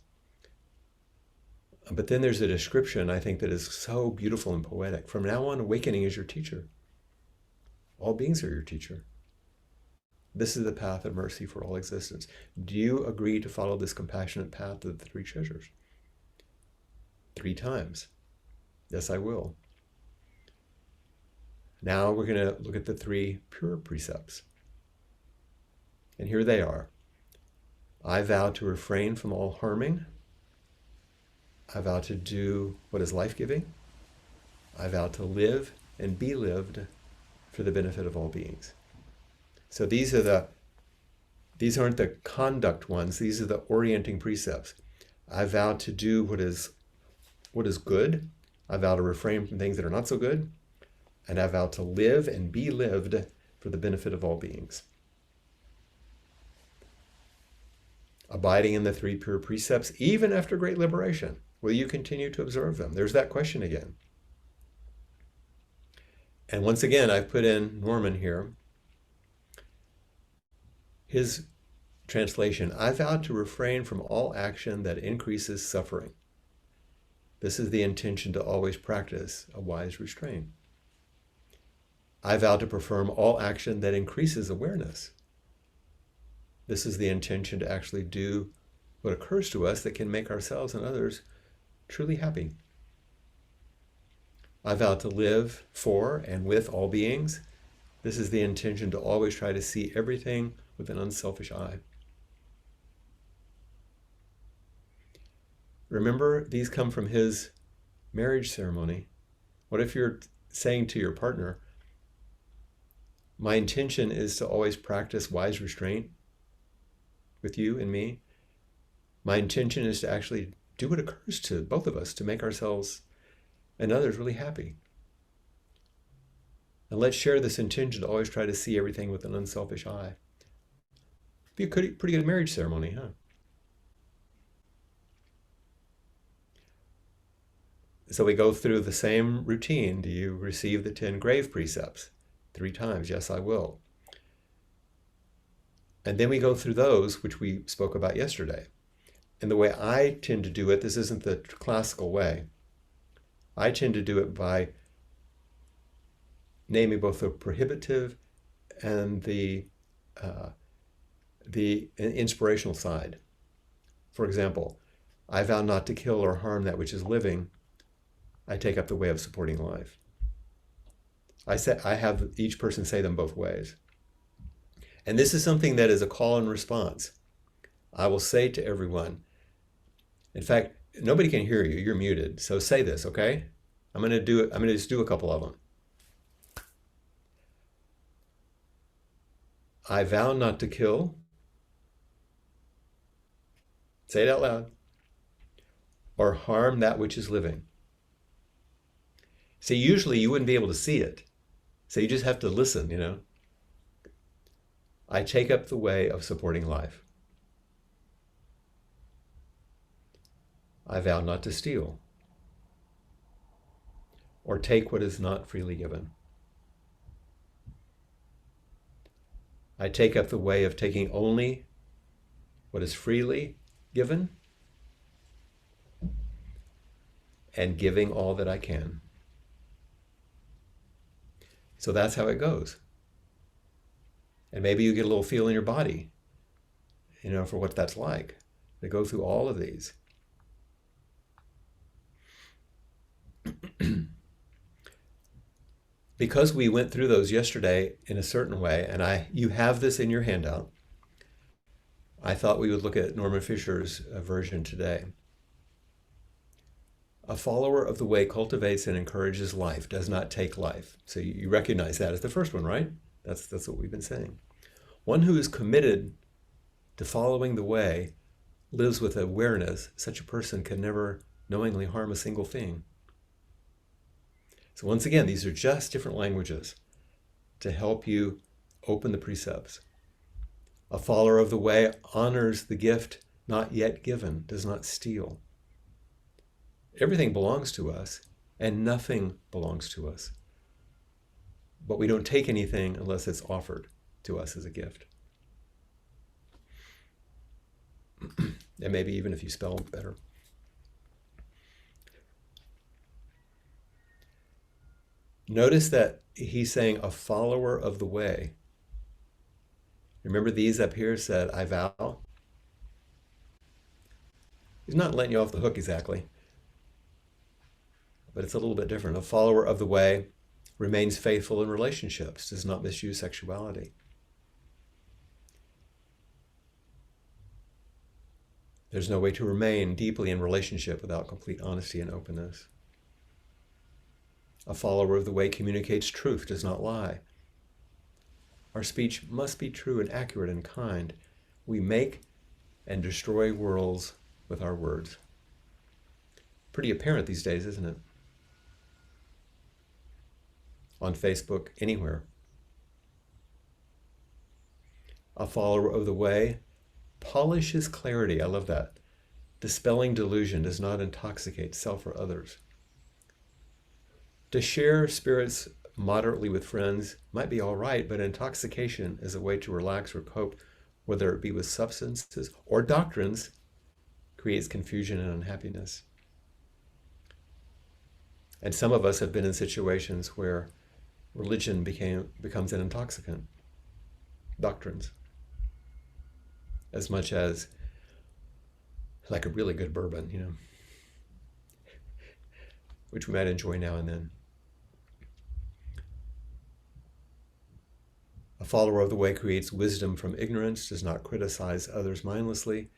Speaker 1: But then there's a description, I think, that is so beautiful and poetic. From now on, awakening is your teacher. All beings are your teacher. This is the path of mercy for all existence. Do you agree to follow this compassionate path of the three treasures? 3 times. Yes, I will. Now we're going to look at the 3 pure precepts. And here they are. I vow to refrain from all harming. I vow to do what is life-giving. I vow to live and be lived for the benefit of all beings. So these aren't the conduct ones, these are the orienting precepts. I vow to do what is good. I vow to refrain from things that are not so good. And I vow to live and be lived for the benefit of all beings. Abiding in the 3 pure precepts, even after great liberation, will you continue to observe them? There's that question again. And once again, I've put in Norman here. His translation, I vow to refrain from all action that increases suffering. This is the intention to always practice a wise restraint. I vow to perform all action that increases awareness. This is the intention to actually do what occurs to us that can make ourselves and others truly happy. I vow to live for and with all beings. This is the intention to always try to see everything with an unselfish eye. Remember, these come from his marriage ceremony. What if you're saying to your partner, my intention is to always practice wise restraint with you and me. My intention is to actually do what occurs to both of us to make ourselves and others really happy. And let's share this intention to always try to see everything with an unselfish eye. Be a pretty good marriage ceremony, huh? So we go through the same routine. Do you receive the 10 grave precepts? 3 times, yes, I will. And then we go through those which we spoke about yesterday. And the way I tend to do it, this isn't the classical way. I tend to do it by naming both the prohibitive and the inspirational side. For example, I vow not to kill or harm that which is living. I take up the way of supporting life. I have each person say them both ways. And this is something that is a call and response. I will say to everyone, in fact, nobody can hear you, you're muted. So say this, okay? I'm going to do it. I'm going to just do a couple of them. I vow not to kill. Say it out loud. or harm that which is living. See, usually you wouldn't be able to see it. So you just have to listen. I take up the way of supporting life. I vow not to steal or take what is not freely given. I take up the way of taking only what is freely given and giving all that I can. So that's how it goes. And maybe you get a little feel in your body, for what that's like, to go through all of these. Because we went through those yesterday in a certain way, and you have this in your handout, I thought we would look at Norman Fisher's version today. A follower of the way cultivates and encourages life, does not take life. So you recognize that as the first one, right? That's what we've been saying. One who is committed to following the way lives with awareness. Such a person can never knowingly harm a single thing. So once again, these are just different languages to help you open the precepts. A follower of the way honors the gift not yet given, does not steal. Everything belongs to us, and nothing belongs to us. But we don't take anything unless it's offered to us as a gift. And maybe even if you spell better. Notice that he's saying a follower of the way. Remember these up here said, I vow. He's not letting you off the hook exactly, but it's a little bit different. A follower of the way remains faithful in relationships, does not misuse sexuality. There's no way to remain deeply in relationship without complete honesty and openness. A follower of the way communicates truth, does not lie. Our speech must be true and accurate and kind. We make and destroy worlds with our words. Pretty apparent these days, isn't it? On Facebook, anywhere. A follower of the way polishes clarity. I love that. Dispelling delusion, does not intoxicate self or others. To share spirits moderately with friends might be all right, but intoxication is a way to relax or cope, whether it be with substances or doctrines, creates confusion and unhappiness. And some of us have been in situations where religion becomes an intoxicant. Doctrines. As much as like a really good bourbon, which we might enjoy now and then. A follower of the way creates wisdom from ignorance, does not criticize others mindlessly.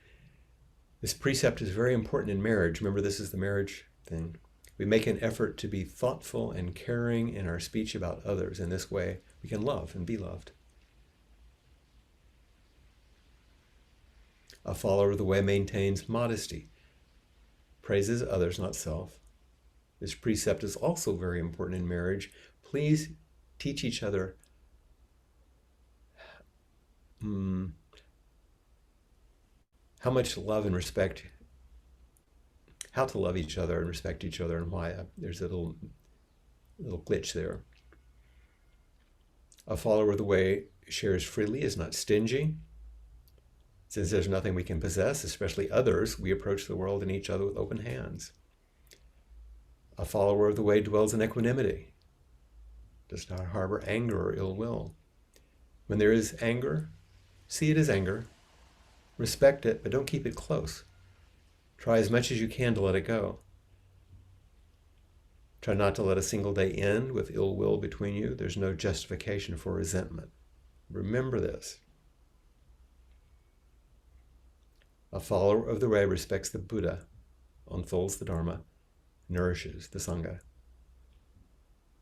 Speaker 1: This precept is very important in marriage. Remember, this is the marriage thing. We make an effort to be thoughtful and caring in our speech about others. In this way, we can love and be loved. A follower of the way maintains modesty, praises others, not self. This precept is also very important in marriage. Please teach each other how much love and respect, how to love each other and respect each other, and why. There's a little glitch there. A follower of the way shares freely, is not stingy. Since there's nothing we can possess, especially others, we approach the world and each other with open hands. A follower of the way dwells in equanimity, does not harbor anger or ill will. When there is anger, see it as anger, respect it, but don't keep it close. Try as much as you can to let it go. Try not to let a single day end with ill will between you. There's no justification for resentment. Remember this. A follower of the way respects the Buddha, unfolds the Dharma, nourishes the Sangha.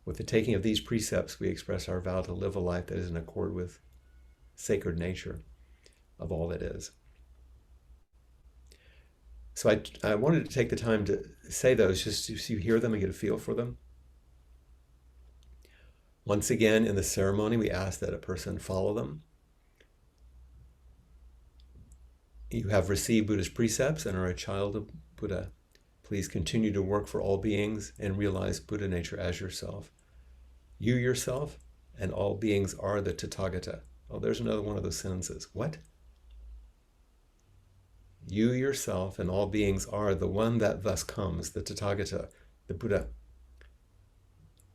Speaker 1: With the taking of these precepts, we express our vow to live a life that is in accord with sacred nature of all that is. So I wanted to take the time to say those just so you hear them and get a feel for them. Once again, in the ceremony, we ask that a person follow them. You have received Buddha's precepts and are a child of Buddha. Please continue to work for all beings and realize Buddha nature as yourself. You yourself and all beings are the Tathagata. Oh, there's another one of those sentences. What? You yourself and all beings are the one that thus comes, the Tathagata, the Buddha.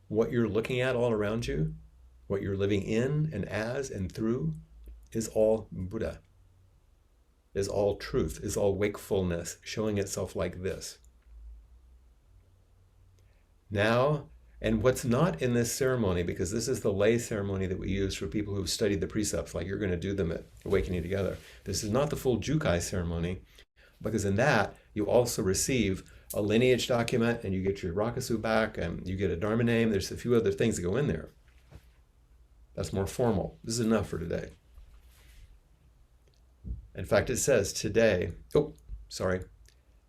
Speaker 1: What you're looking at all around you, what you're living in and as and through, is all Buddha, is all truth, is all wakefulness, showing itself like this. Now, and what's not in this ceremony, because this is the lay ceremony that we use for people who've studied the precepts, like you're going to do them at Awakening Together. This is not the full Jukai ceremony, because in that, you also receive a lineage document, and you get your Rakusu back, and you get a Dharma name. There's a few other things that go in there. That's more formal. This is enough for today. In fact, it says today,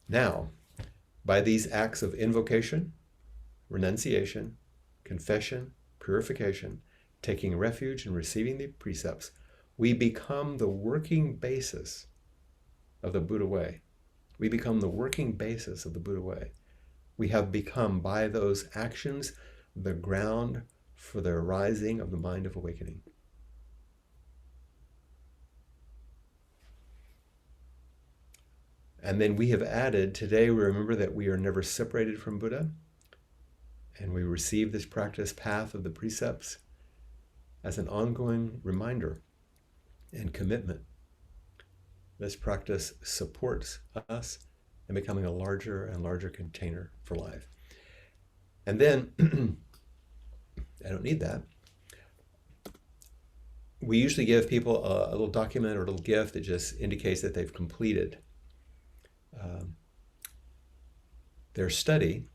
Speaker 1: now, by these acts of invocation, renunciation, confession, purification, taking refuge and receiving the precepts, we become the working basis of the Buddha way. We become the working basis of the Buddha way. We have become, by those actions, the ground for the arising of the mind of awakening. And then we have added, today we remember that we are never separated from Buddha, and we receive this practice path of the precepts as an ongoing reminder and commitment. This practice supports us in becoming a larger and larger container for life. And then, I don't need that. We usually give people a little document or a little gift that just indicates that they've completed their study.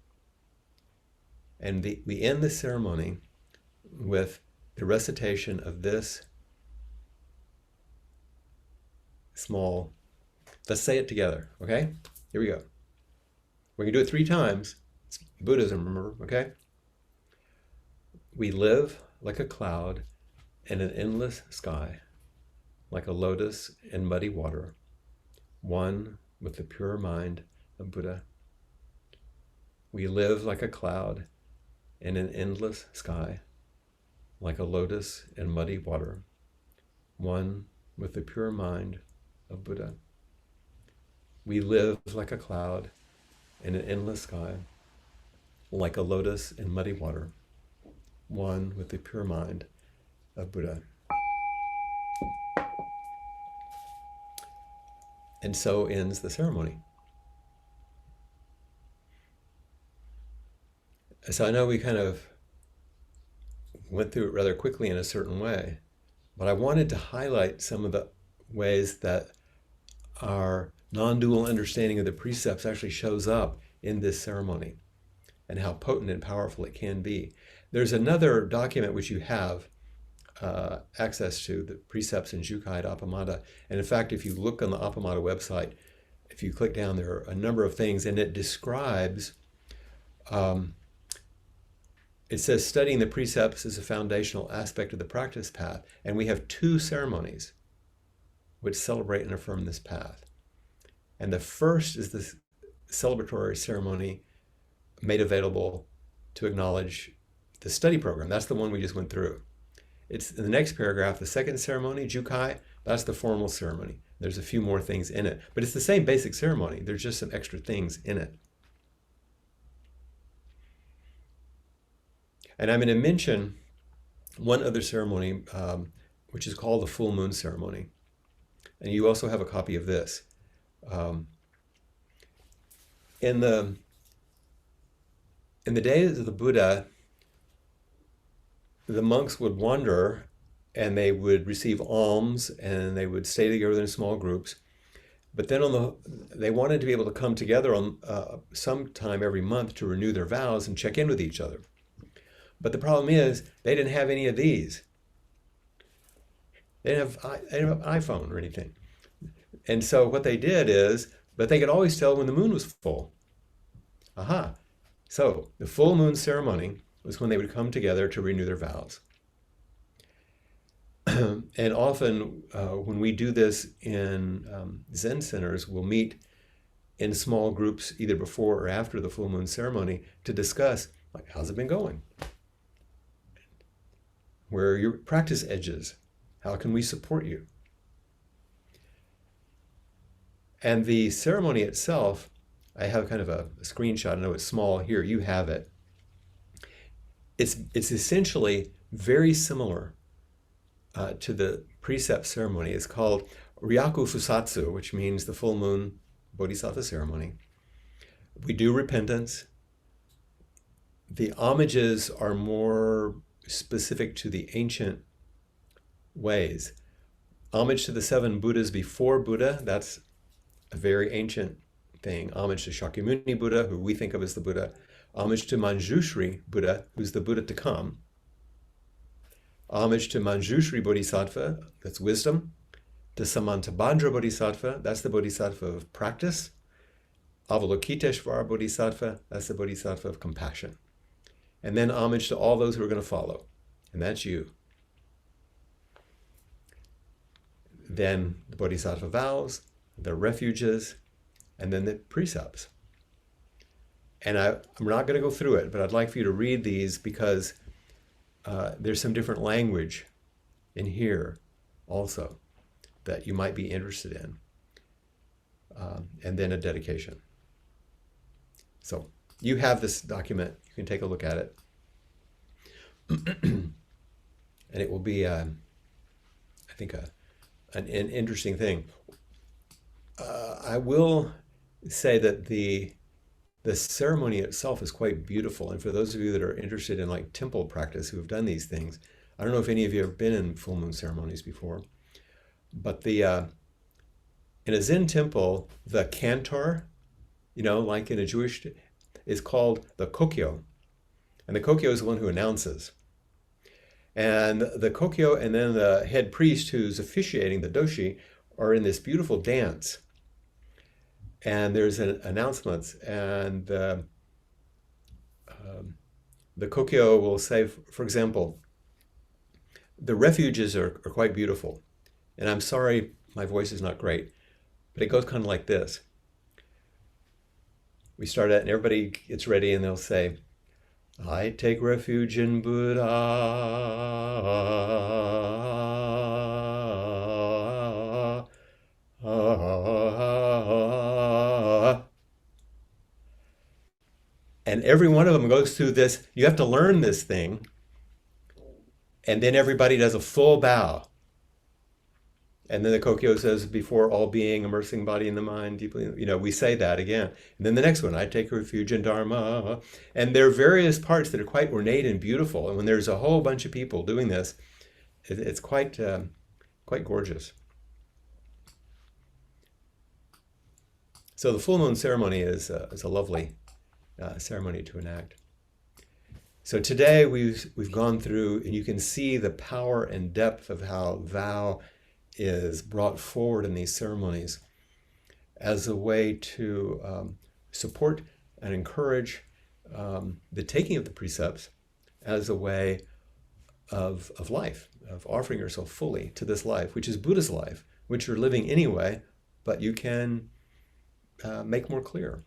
Speaker 1: And we end the ceremony with the recitation of this small, let's say it together, okay? Here we go. We can do it 3 times. It's Buddhism, remember, okay? We live like a cloud in an endless sky, like a lotus in muddy water, one with the pure mind of Buddha. We live like a cloud in an endless sky, like a lotus in muddy water, one with the pure mind of Buddha. We live like a cloud in an endless sky, like a lotus in muddy water, one with the pure mind of Buddha. And so ends the ceremony. So I know we kind of went through it rather quickly in a certain way, but I wanted to highlight some of the ways that our non-dual understanding of the precepts actually shows up in this ceremony and how potent and powerful it can be. There's another document which you have access to, the precepts in Jukai at Appamada. And in fact, if you look on the Appamada website, if you click down, there are a number of things, and it describes, it says studying the precepts is a foundational aspect of the practice path. And we have 2 ceremonies which celebrate and affirm this path. And the first is this celebratory ceremony made available to acknowledge the study program. That's the one we just went through. It's in the next paragraph, the second ceremony, Jukai, that's the formal ceremony. There's a few more things in it, but it's the same basic ceremony. There's just some extra things in it. And I'm going to mention one other ceremony, which is called the full moon ceremony. And you also have a copy of this. In the days of the Buddha, the monks would wander and they would receive alms and they would stay together in small groups. But then they wanted to be able to come together on sometime every month to renew their vows and check in with each other. But the problem is they didn't have any of these. They didn't have an iPhone or anything. And so what they did is but they could always tell when the moon was full. Aha. So the full moon ceremony was when they would come together to renew their vows. And often when we do this in Zen centers, we'll meet in small groups either before or after the full moon ceremony to discuss, like, how's it been going? Where are your practice edges? How can we support you? And the ceremony itself, I have kind of a screenshot. I know it's small here. You have it. It's essentially very similar to the precept ceremony. It's called Ryaku Fusatsu, which means the full moon bodhisattva ceremony. We do repentance. The homages are more specific to the ancient ways. Homage to the 7 Buddhas before Buddha, that's a very ancient thing. Homage to Shakyamuni Buddha, who we think of as the Buddha. Homage to Manjushri Buddha, who's the Buddha to come. Homage to Manjushri Bodhisattva, that's wisdom. To Samantabhadra Bodhisattva, that's the Bodhisattva of practice. Avalokiteshvara Bodhisattva, that's the Bodhisattva of compassion. And then homage to all those who are going to follow, and that's you. Then the Bodhisattva vows, the refuges, and then the precepts. And I'm not going to go through it, but I'd like for you to read these because there's some different language in here also that you might be interested in. And then a dedication. So you have this document. You can take a look at it. And it will be, I think, an interesting thing. I will say that the ceremony itself is quite beautiful. And for those of you that are interested in like temple practice who have done these things, I don't know if any of you have been in full moon ceremonies before, but in a Zen temple, the cantor, like in a Jewish, is called the kokyo. And the kokyo is the one who announces. And the kokyo and then the head priest who's officiating, the doshi, are in this beautiful dance. And there's announcements, and the kokyo will say, for example, the refuges are quite beautiful. And I'm sorry, my voice is not great, but it goes kind of like this. We start it and everybody gets ready and they'll say, I take refuge in Buddha. And every one of them goes through this. You have to learn this thing. And then everybody does a full bow. And then the kokyo says, before all being, immersing body and the mind deeply, we say that again. And then the next one, I take refuge in Dharma. And there are various parts that are quite ornate and beautiful. And when there's a whole bunch of people doing this, it's quite gorgeous. So the full moon ceremony is a lovely ceremony to enact. So today we've gone through, and you can see the power and depth of how vow is brought forward in these ceremonies as a way to support and encourage the taking of the precepts as a way of life, of offering yourself fully to this life, which is Buddha's life, which you're living anyway, but you can make more clear.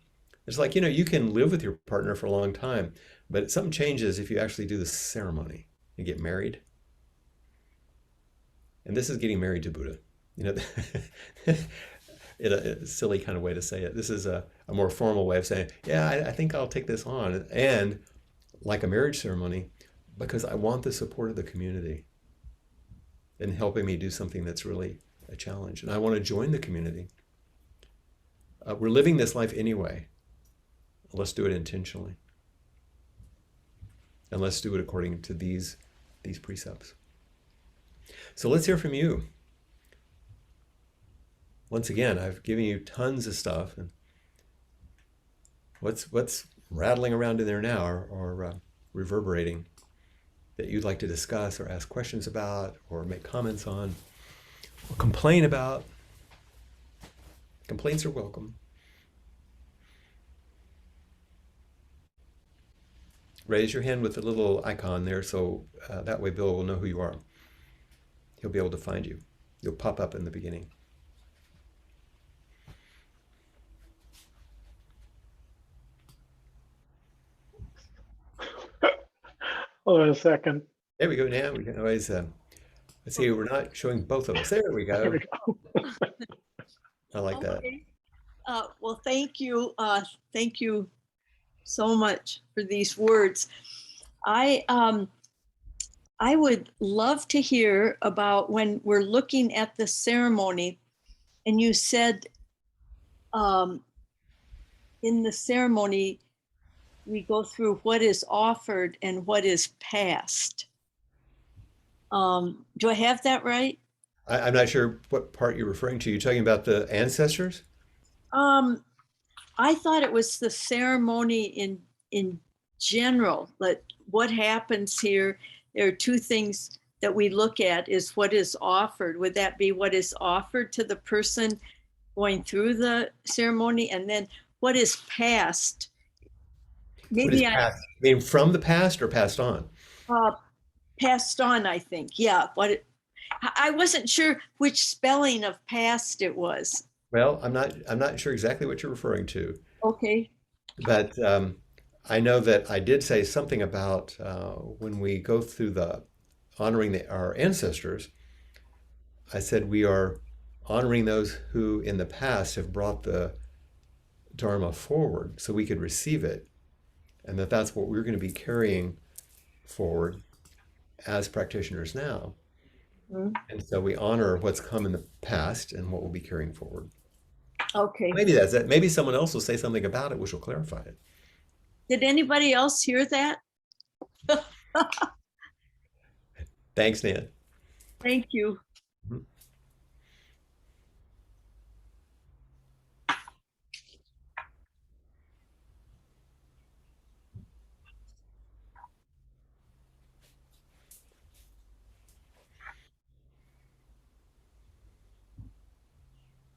Speaker 1: It's like, you can live with your partner for a long time, but something changes if you actually do the ceremony and get married. And this is getting married to Buddha. In a silly kind of way to say it. This is a more formal way of saying, yeah, I think I'll take this on. And like a marriage ceremony, because I want the support of the community in helping me do something that's really a challenge. And I want to join the community. We're living this life anyway. Let's do it intentionally. And let's do it according to these precepts. So let's hear from you. Once again, I've given you tons of stuff. And what's rattling around in there now or reverberating that you'd like to discuss or ask questions about or make comments on or complain about? Complaints are welcome. raise your hand with the little icon there so that way Bill will know who you are. He'll be able to find you. You'll pop up in the beginning.
Speaker 2: Hold on a second.
Speaker 1: There we go. Now we can always, let's see, we're not showing both of us. There we
Speaker 2: There we
Speaker 1: go.
Speaker 2: go.
Speaker 1: I like that.
Speaker 3: Okay. Well, thank you. Thank you so much for these words. I would love to hear about when we're looking at the ceremony, and you said in the ceremony we go through what is offered and what is passed. Do I have that right?
Speaker 1: I'm not sure what part you're referring to. You're talking about the ancestors?
Speaker 3: I thought it was the ceremony in general, but what happens here, there are two things that we look at is what is offered. Would that be what is offered to the person going through the ceremony? And then what is passed?
Speaker 1: What is
Speaker 3: Maybe
Speaker 1: passed? I mean, from the past or passed on?
Speaker 3: uh, passed on, I think. Yeah. I wasn't sure which spelling of past it was.
Speaker 1: Well, I'm not sure exactly what you're referring to,
Speaker 3: Okay.
Speaker 1: but I know that I did say something about when we go through the honoring our ancestors. I said we are honoring those who in the past have brought the Dharma forward so we could receive it, and that's what we're going to be carrying forward as practitioners now.
Speaker 3: Mhm.
Speaker 1: And so we honor what's come in the past and what we'll be carrying forward.
Speaker 3: Okay.
Speaker 1: Maybe that's it. Maybe someone else will say something about it, which will clarify it.
Speaker 3: Did anybody else hear that?
Speaker 1: Thanks, Nan.
Speaker 3: Thank you.
Speaker 1: Mhm.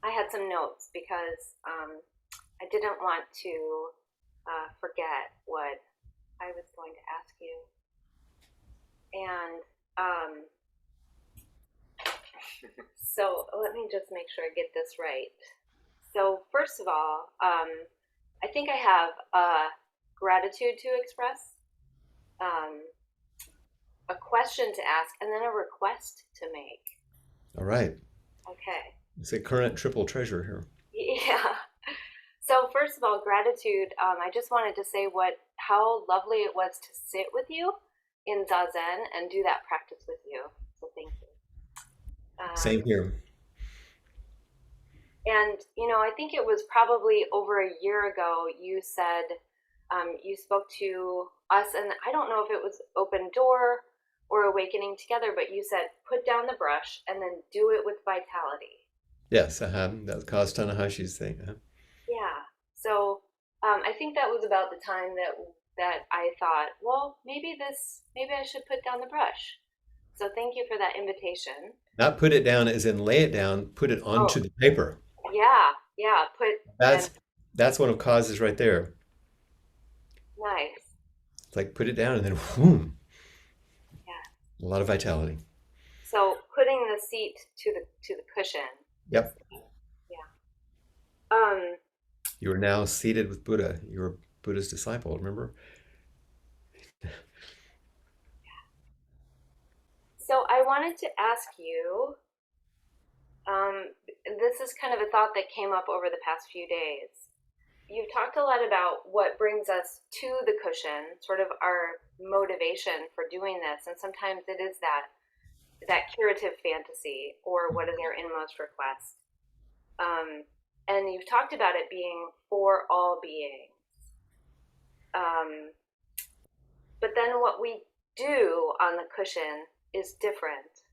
Speaker 4: I had some notes because I didn't want to forget what I was going to ask you. And so let me just make sure I get this right. So first of all, I think I have gratitude to express, um, a question to ask, and then a request to make.
Speaker 1: All right.
Speaker 4: Okay.
Speaker 1: It's a current triple treasure here.
Speaker 4: Yeah. So first of all, gratitude. I just wanted to say how lovely it was to sit with you in Zazen and do that practice with you. So thank you.
Speaker 1: Same here.
Speaker 4: And I think it was probably over a year ago. You said you spoke to us, and I don't know if it was Open Door or Awakening Together, but you said put down the brush and then do it with vitality.
Speaker 1: Yes, that's Kaz Tanahashi's thing.
Speaker 4: Yeah. So I think that was about the time that I thought, well, maybe I should put down the brush. So thank you for that invitation.
Speaker 1: Not put it down as in lay it down, put it
Speaker 4: Oh,
Speaker 1: onto the paper.
Speaker 4: yeah. And
Speaker 1: That's one of Kaz's right there.
Speaker 4: nice.
Speaker 1: It's like put it down and then whoom,
Speaker 4: Yeah.
Speaker 1: a lot of vitality.
Speaker 4: So putting the seat to the cushion.
Speaker 1: Yep.
Speaker 4: Yeah.
Speaker 1: You are now seated with Buddha. You're Buddha's disciple, remember?
Speaker 4: So I wanted to ask you, this is kind of a thought that came up over the past few days. You've talked a lot about what brings us to the cushion, sort of our motivation for doing this, and sometimes it is that curative fantasy, or what is our inmost request. And you've talked about it being for all beings. But then what we do on the cushion is different.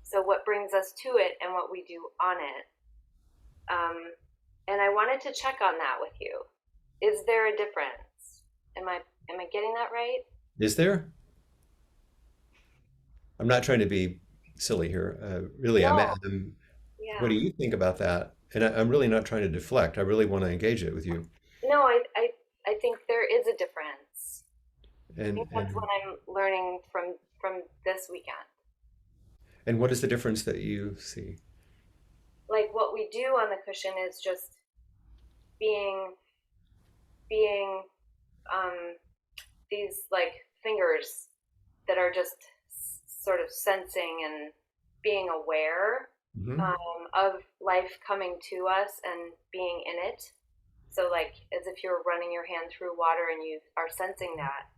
Speaker 4: So what brings us to it and what we do on it. And I wanted to check on that with you. Is there a difference? Am I getting that right?
Speaker 1: Is there? I'm not trying to be silly here. Really,
Speaker 4: No.
Speaker 1: what do
Speaker 4: Yeah.
Speaker 1: you think about that? And I'm really not trying to deflect. I really want to engage it with you.
Speaker 4: No, I think there is a difference. I
Speaker 1: And
Speaker 4: think that's what I'm learning from this weekend.
Speaker 1: and what is the difference that you see?
Speaker 4: Like what we do on the cushion is just being being these like fingers that are just sort of sensing and being aware
Speaker 1: Hmm.
Speaker 4: of life coming to us and being in it. So, like, as if you're running your hand through water and you are sensing that.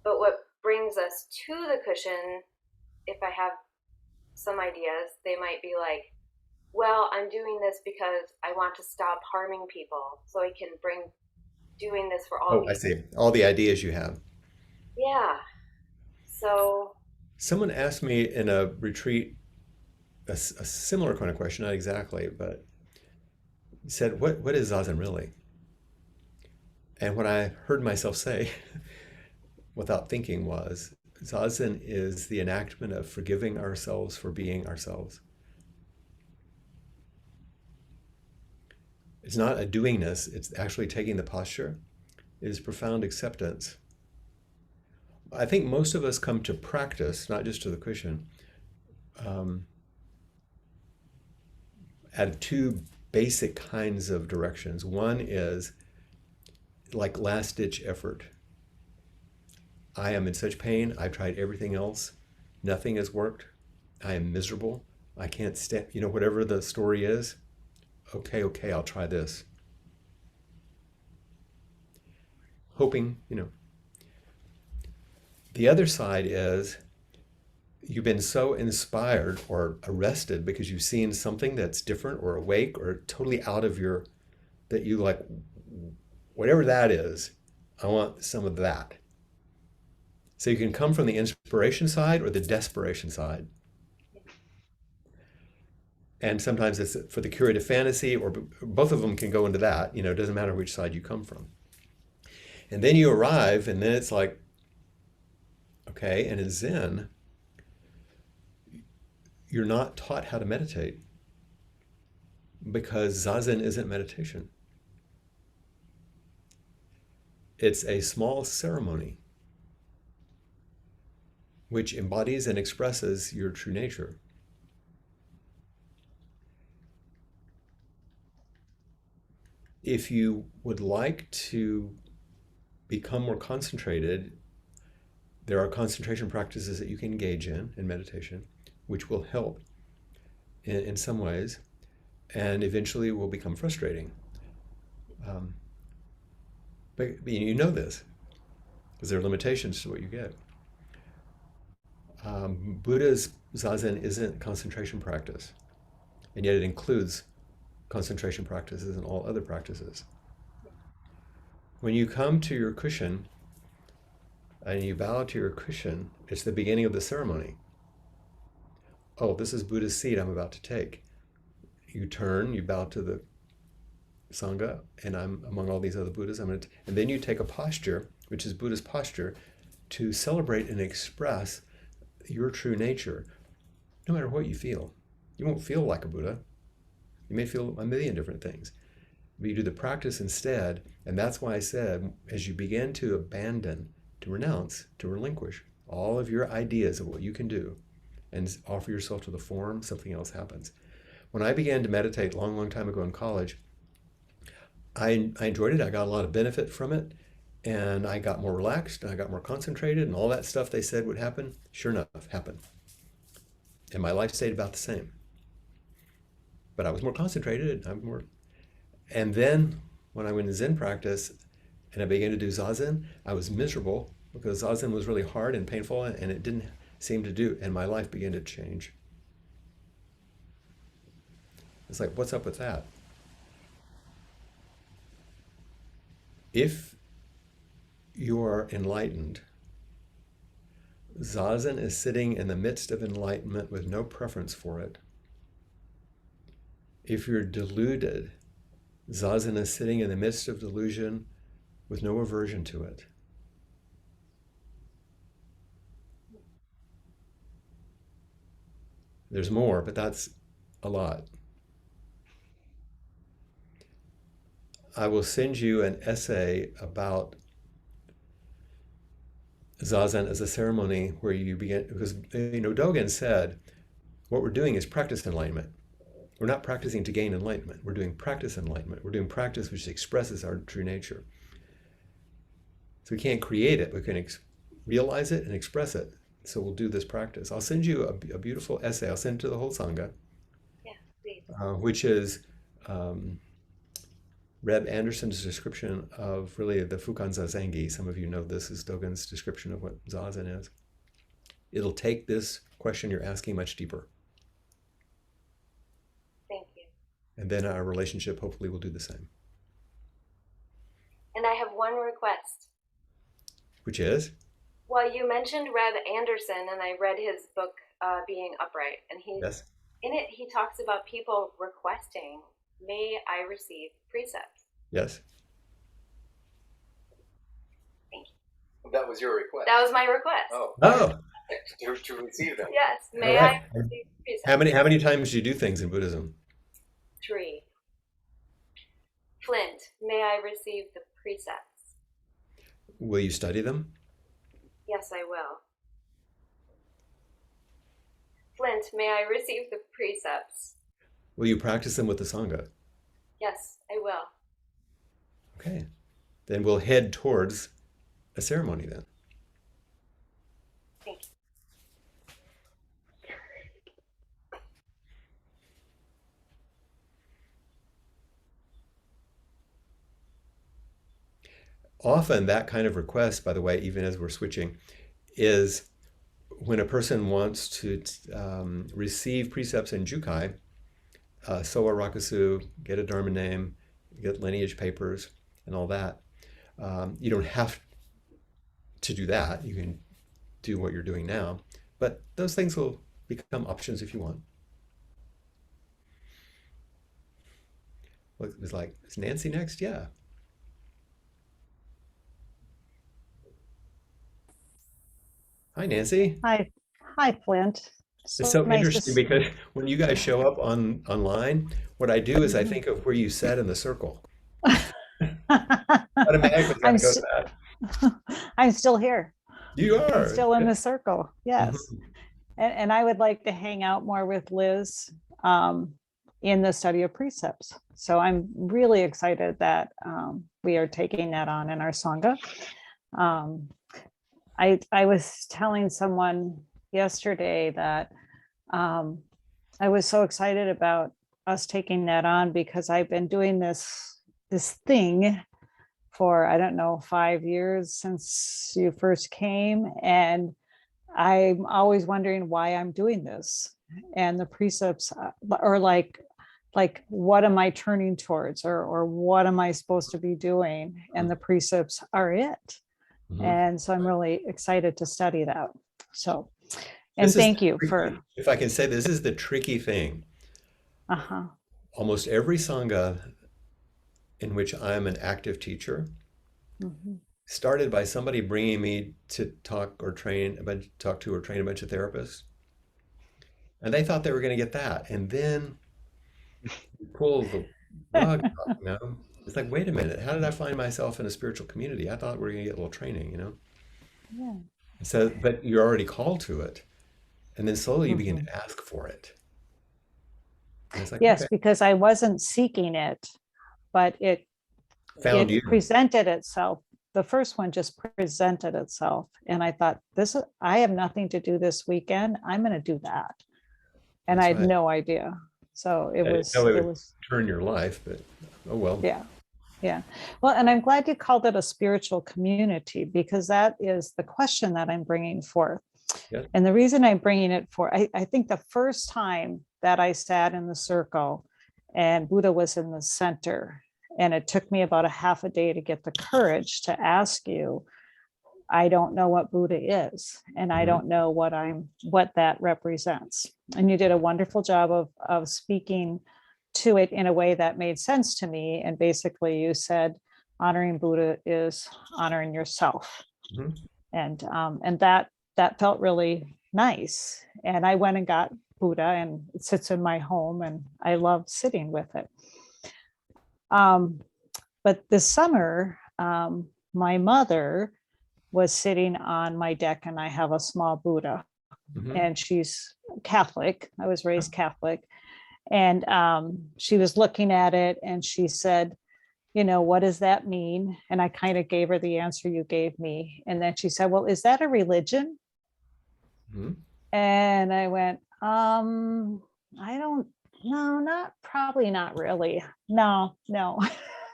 Speaker 4: But what brings us to the cushion, if I have some ideas, they might be like, well, I'm doing this because I want to stop harming people. So I can bring doing this for all
Speaker 1: Oh, I
Speaker 4: people.
Speaker 1: see. All the ideas you have.
Speaker 4: Yeah. So,
Speaker 1: Someone asked me in a retreat a similar kind of question, not exactly, but said, what is Zazen really? And what I heard myself say without thinking was, Zazen is the enactment of forgiving ourselves for being ourselves. It's not a doingness, it's actually taking the posture. It is profound acceptance. I think most of us come to practice, not just to the cushion, um, at two basic kinds of directions. One is like last ditch effort. I am in such pain. I've tried everything else. Nothing has worked. I am miserable. I can't stand, whatever the story is. Okay, I'll try this. Hoping. The other side is you've been so inspired or arrested because you've seen something that's different or awake or totally out of that you like, whatever that is, I want some of that. So you can come from the inspiration side or the desperation side. And sometimes it's for the curative fantasy, or both of them can go into that. It doesn't matter which side you come from. And then you arrive, and then it's like, okay, and in Zen, you're not taught how to meditate because Zazen isn't meditation. It's a small ceremony which embodies and expresses your true nature. If you would like to become more concentrated, there are concentration practices that you can engage in meditation, which will help in some ways, and eventually will become frustrating. Um, but you know this, because there are limitations to what you get. Buddha's Zazen isn't concentration practice, and yet it includes concentration practices and all other practices. When you come to your cushion and you bow to your cushion, it's the beginning of the ceremony. Oh, this is Buddha's seat I'm about to take. You turn, you bow to the Sangha, and I'm among all these other Buddhas. And then you take a posture, which is Buddha's posture, to celebrate and express your true nature, no matter what you feel. You won't feel like a Buddha. You may feel a million different things. But you do the practice instead, and that's why I said, as you begin to abandon, to renounce, to relinquish all of your ideas of what you can do and offer yourself to the form, something else happens. When I began to meditate a long, long time ago in college, I enjoyed it. I got a lot of benefit from it, and I got more relaxed, and I got more concentrated, and all that stuff they said would happen, sure enough, happened. And my life stayed about the same. But I was more concentrated, and then when I went to Zen practice and I began to do Zazen, I was miserable because Zazen was really hard and painful, and it didn't seem to do, and my life began to change. It's like, what's up with that? If you are enlightened, Zazen is sitting in the midst of enlightenment with no preference for it. If you're deluded, Zazen is sitting in the midst of delusion with no aversion to it. There's more, but that's a lot. I will send you an essay about Zazen as a ceremony where you begin, because, Dogen said, what we're doing is practice enlightenment. We're not practicing to gain enlightenment. We're doing practice enlightenment. We're doing practice which expresses our true nature. So we can't create it. We can realize it and express it. So we'll do this practice. I'll send you a beautiful essay. I'll send it to the whole Sangha,
Speaker 4: Yeah, please.
Speaker 1: which is Reb Anderson's description of really the Fukan Zazengi. Some of you know this is Dogen's description of what Zazen is. It'll take this question you're asking much deeper.
Speaker 4: Thank you.
Speaker 1: And then our relationship hopefully will do the same.
Speaker 4: And I have one request.
Speaker 1: Which is?
Speaker 4: Well, you mentioned Reb Anderson, and I read his book, Being Upright, and
Speaker 1: Yes.
Speaker 4: in it he talks about people requesting, may I receive precepts.
Speaker 1: Yes.
Speaker 4: Thank you.
Speaker 5: That was your request.
Speaker 4: That was my request.
Speaker 1: Oh.
Speaker 5: To receive them.
Speaker 4: Yes, may
Speaker 1: All right.
Speaker 4: I receive precepts.
Speaker 1: How many times do you do things in Buddhism?
Speaker 4: 3. Flint, may I receive the precepts?
Speaker 1: Will you study them?
Speaker 4: Yes, I will. Flint, may I receive the precepts?
Speaker 1: Will you practice them with the Sangha?
Speaker 4: Yes, I will.
Speaker 1: Okay. Then we'll head towards a ceremony then.
Speaker 4: Thank you.
Speaker 1: Often that kind of request, by the way, even as we're switching, is when a person wants to receive precepts in Jukai, Sowa Rakusu, get a Dharma name, get lineage papers, and all that. You don't have to do that. You can do what you're doing now, but those things will become options if you want. Well, it was like, is Nancy next? Yeah. Hi, Nancy.
Speaker 6: Hi, Flint.
Speaker 1: It's so
Speaker 6: nice to
Speaker 1: interesting because when you guys show up online, what I do is I
Speaker 6: Mhm.
Speaker 1: think of where you sat in the circle. Automatically
Speaker 6: I'm,
Speaker 1: goes
Speaker 6: st-
Speaker 1: that.
Speaker 6: I'm still here.
Speaker 1: You
Speaker 6: I'm
Speaker 1: are.
Speaker 6: still in the circle. Yes.
Speaker 1: Mhm.
Speaker 6: And I would like to hang out more with Liz in the study of precepts. So I'm really excited that we are taking that on in our Sangha. I was telling someone yesterday that I was so excited about us taking that on because I've been doing this thing for, I don't know, 5 years since you first came. And I'm always wondering why I'm doing this. And the precepts are like, what am I turning towards, or what am I supposed to be doing? And the precepts are it.
Speaker 1: Mhm.
Speaker 6: And so I'm really excited to study that. So, and
Speaker 1: This is
Speaker 6: thank you
Speaker 1: tricky.
Speaker 6: for,
Speaker 1: If I can say, this is the tricky thing.
Speaker 6: uh-huh.
Speaker 1: Almost every Sangha in which I'm an active teacher
Speaker 6: Mhm.
Speaker 1: started by somebody bringing me to talk to or train a bunch of therapists. And they thought they were going to get that. And then you pull the rug out, It's like, wait a minute, how did I find myself in a spiritual community? I thought we were going to get a little training,
Speaker 6: Yeah.
Speaker 1: So, but you're already called to it. And then slowly you begin
Speaker 6: Mhm.
Speaker 1: to ask for it. And it's like,
Speaker 6: Yes,
Speaker 1: okay,
Speaker 6: because I wasn't seeking it, but it
Speaker 1: found you.
Speaker 6: presented itself. The first one just presented itself. And I thought, I have nothing to do this weekend. I'm going to do that. And
Speaker 1: That's
Speaker 6: I had
Speaker 1: right.
Speaker 6: no idea. So
Speaker 1: I didn't know it would
Speaker 6: was,
Speaker 1: turn your life, but oh well.
Speaker 6: yeah. Yeah. Well, and I'm glad you called it a spiritual community, because that is the question that I'm bringing forth.
Speaker 1: Yeah.
Speaker 6: And the reason I'm bringing it forth, I think the first time that I sat in the circle and Buddha was in the center, and it took me about a half a day to get the courage to ask you, I don't know what Buddha is, and I
Speaker 1: Mhm.
Speaker 6: don't know what that represents. And you did a wonderful job of speaking to it in a way that made sense to me. And basically you said, honoring Buddha is honoring yourself.
Speaker 1: Mhm.
Speaker 6: And that felt really nice. And I went and got Buddha, and it sits in my home, and I loved sitting with it. But this summer, my mother was sitting on my deck, and I have a small Buddha,
Speaker 1: Mhm.
Speaker 6: and she's Catholic. I was raised Catholic. And she was looking at it and she said, what does that mean? And I kind of gave her the answer you gave me. And then she said, well, is that a religion?
Speaker 1: Mhm.
Speaker 6: And I went, I don't know, probably not really. No.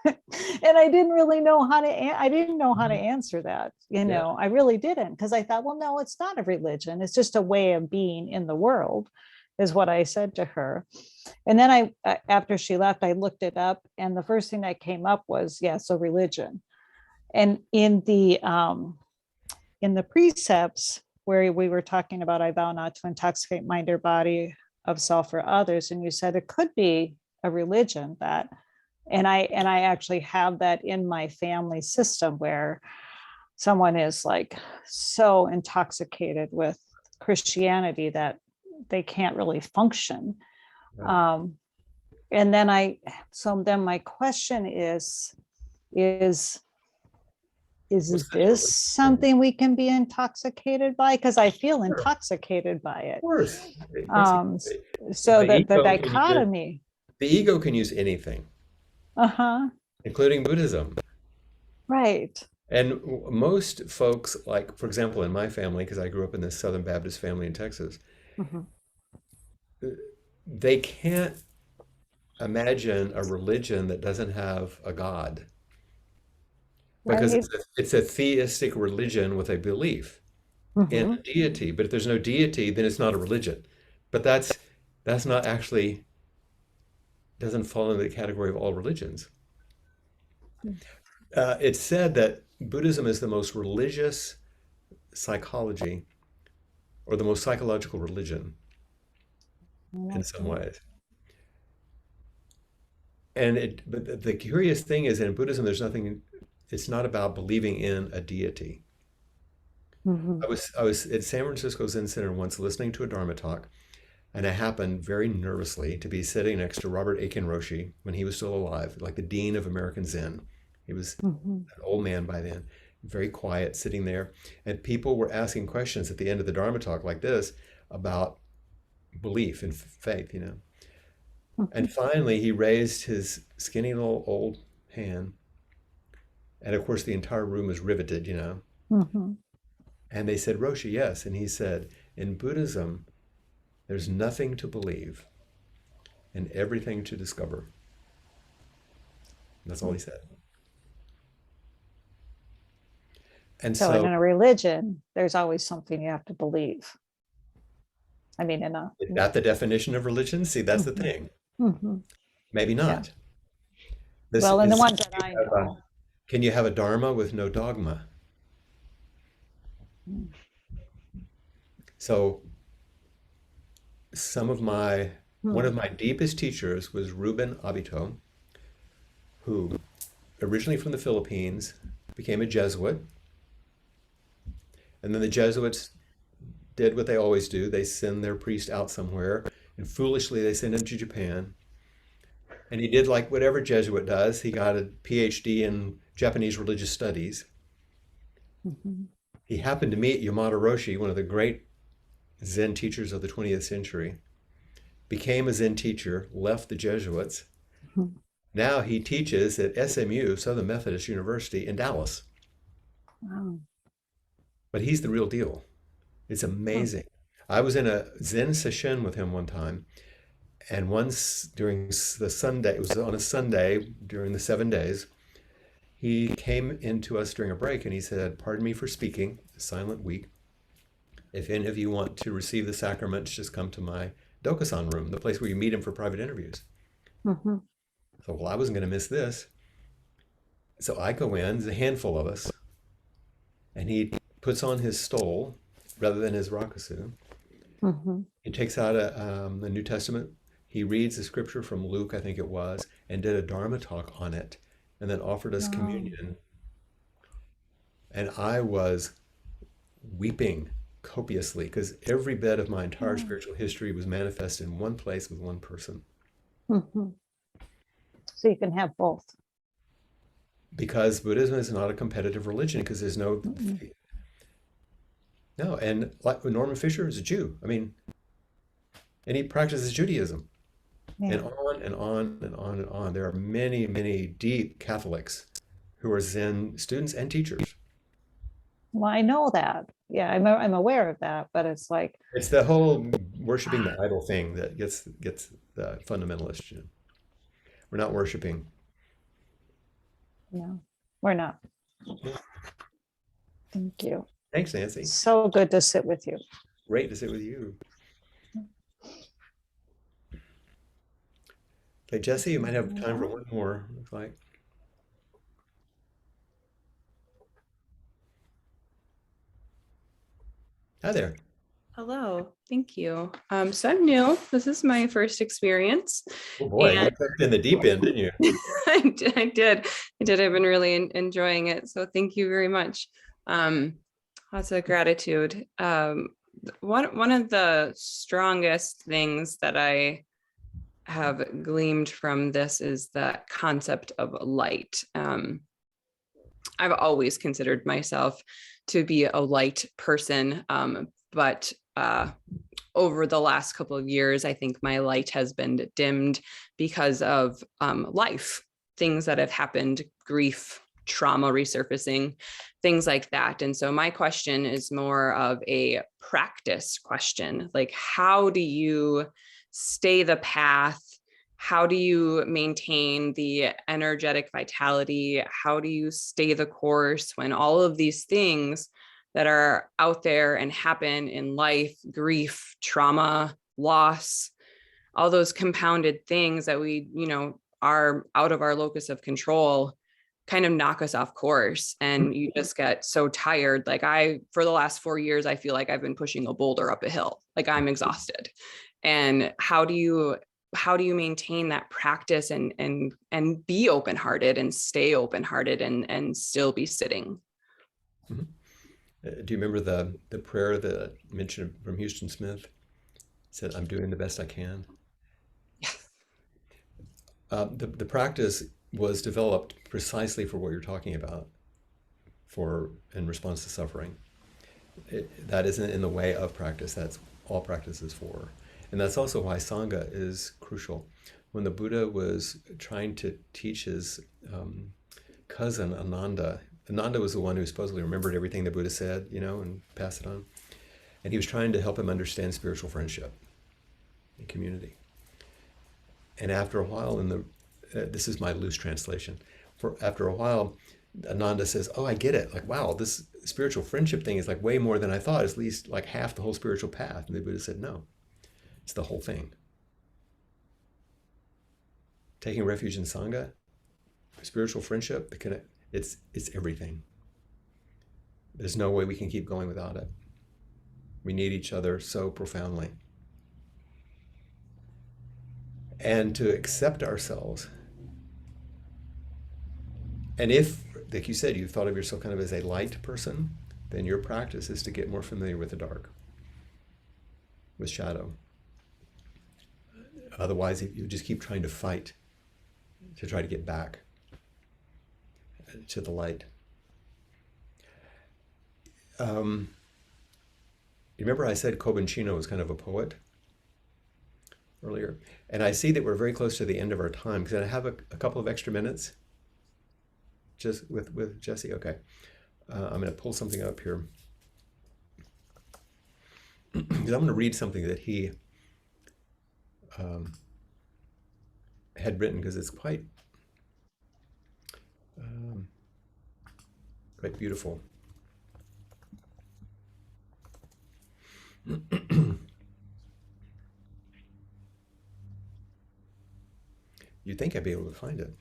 Speaker 6: And I didn't really know how to, I didn't know how to answer that. I really didn't, because I thought, well, no, it's not a religion. It's just a way of being in the world, is what I said to her. And then after she left, I looked it up, and the first thing that came up was, so religion. And in the precepts where we were talking about, I vow not to intoxicate mind or body of self or others, and you said it could be a religion, that, and I actually have that in my family system, where someone is like so intoxicated with Christianity that they can't really function.
Speaker 1: Right.
Speaker 6: And then my question is
Speaker 1: What's the
Speaker 6: this something we can be intoxicated by? Because I feel intoxicated by it.
Speaker 1: Of course.
Speaker 6: So
Speaker 1: The
Speaker 6: the
Speaker 1: ego
Speaker 6: dichotomy.
Speaker 1: The ego can use anything, including Buddhism.
Speaker 6: Right.
Speaker 1: And most folks, like, for example, in my family, because I grew up in this Southern Baptist family in Texas, they can't imagine a religion that doesn't have a God, because
Speaker 6: Right.
Speaker 1: it's a theistic religion with a belief in a deity. But if there's no deity, then it's not a religion. But that's not actually, doesn't fall into the category of all religions. It's said that Buddhism is the most religious psychology, or the most psychological religion in some ways. But the curious thing is, in Buddhism, it's not about believing in a deity. I was at San Francisco Zen Center once listening to a Dharma talk, and I happened very nervously to be sitting next to Robert Aiken Roshi when he was still alive, like the dean of American Zen. He was an old man by then, very quiet, sitting there, and people were asking questions at the end of the Dharma talk like this about belief and faith, And finally, he raised his skinny little old hand, and of course, the entire room was riveted, And they said, Roshi, yes. And he said, in Buddhism, there's nothing to believe and everything to discover. That's all he said. And
Speaker 6: So in a religion, there's always something you have to believe. I mean,
Speaker 1: is that the definition of religion? See, that's the thing. Maybe not.
Speaker 6: Well, and the ones that I know.
Speaker 1: Can you have a Dharma with no dogma? So one of my deepest teachers was Ruben Abito, who originally from the Philippines became a Jesuit. And then the Jesuits did what they always do. They send their priest out somewhere, and foolishly they send him to Japan. And he did like whatever Jesuit does. He got a PhD in Japanese religious studies. He happened to meet Yamada Roshi, one of the great Zen teachers of the 20th century, became a Zen teacher, left the Jesuits. Now he teaches at SMU, Southern Methodist University in Dallas.
Speaker 6: Wow.
Speaker 1: But he's the real deal. It's amazing. I was in a Zen session with him one time, and once during the Sunday, it was on a Sunday during the 7 days, he came into us during a break and he said, pardon me for speaking, silent week. If any of you want to receive the sacraments, just come to my Dokusan room, the place where you meet him for private interviews. So, well, I wasn't going to miss this. So I go in, there's a handful of us, and he puts on his stole rather than his rakusu. He takes out a New Testament. He reads the scripture from Luke, I think it was, and did a Dharma talk on it, and then offered us communion. And I was weeping copiously because every bit of my entire spiritual history was manifest in one place with one person.
Speaker 6: So you can have both.
Speaker 1: Because Buddhism is not a competitive religion, because No, and like Norman Fisher is a Jew. I mean, and he practices Judaism. And
Speaker 6: Yeah.
Speaker 1: on and on and on and on. There are many, many deep Catholics who are Zen students and teachers.
Speaker 6: Well, I know that. Yeah, I'm aware of that, but it's like,
Speaker 1: It's the whole worshiping the idol thing that gets the fundamentalist. We're not worshiping.
Speaker 6: no, we're not.
Speaker 1: Yeah.
Speaker 6: Thank you.
Speaker 1: Thanks, Nancy.
Speaker 6: So good to sit with you.
Speaker 1: Great to sit with you. Okay, Jesse, you might have time for one more, looks like. Hi there.
Speaker 7: Hello, thank you. So I'm new. This is my first experience.
Speaker 1: Oh boy, you
Speaker 7: And
Speaker 1: jumped in the deep end, didn't you?
Speaker 7: I did. I've been really enjoying it. So thank you very much. Lots of gratitude. One of the strongest things that I have gleaned from this is the concept of light. I've always considered myself to be a light person, but over the last couple of years, I think my light has been dimmed because of life, things that have happened, grief, trauma resurfacing, things like that. And so my question is more of a practice question, like how do you stay the path? How do you maintain the energetic vitality? How do you stay the course when all of these things that are out there and happen in life, grief, trauma, loss, all those compounded things that we, are out of our locus of control kind of knock us off course. And you just get so tired. Like for the last 4 years, I feel like I've been pushing a boulder up a hill. Like I'm exhausted. And how do you maintain that practice and be open-hearted and stay open-hearted and still be sitting?
Speaker 1: Mm-hmm. Do you remember the prayer that I mentioned from Houston Smith? It said, "I'm doing the best I can."
Speaker 7: Yes.
Speaker 1: The practice was developed precisely for what you're talking about, in response to suffering. That isn't in the way of practice. That's all practice is for. And that's also why Sangha is crucial. When the Buddha was trying to teach his cousin Ananda was the one who supposedly remembered everything the Buddha said, and passed it on. And he was trying to help him understand spiritual friendship and community. And after a while, this is my loose translation, after a while, Ananda says, "Oh, I get it. Like, wow, this spiritual friendship thing is like way more than I thought. It's at least like half the whole spiritual path." And the Buddha said, "No, it's the whole thing. Taking refuge in Sangha, spiritual friendship, it's everything. There's no way we can keep going without it. We need each other so profoundly." And to accept ourselves. And if, like you said, you thought of yourself kind of as a light person, then your practice is to get more familiar with the dark, with shadow. Otherwise, you just keep trying to fight to try to get back to the light. You remember I said Cobancino was kind of a poet earlier? And I see that we're very close to the end of our time. Can I have a couple of extra minutes? Just with Jesse? Okay. I'm going to pull something up here. Because I'm going to read something that he had written, because it's quite beautiful. You'd think I'd be able to find it.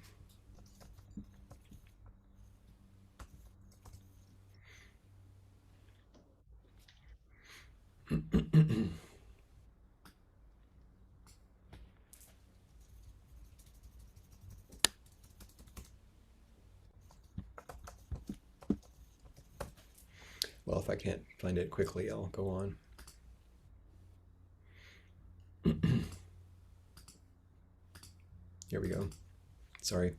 Speaker 1: Well, if I can't find it quickly, I'll go on. Here we go. Sorry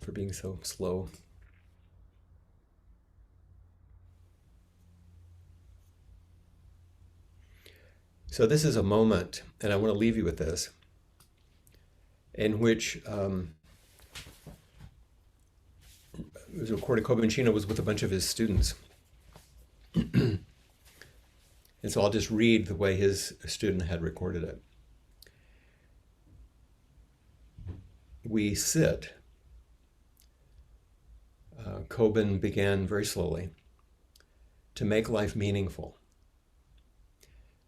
Speaker 1: for being so slow. So this is a moment, and I want to leave you with this, in which it was recorded. Kobanchino was with a bunch of his students. And so I'll just read the way his student had recorded it. We sit. Koban began very slowly to make life meaningful.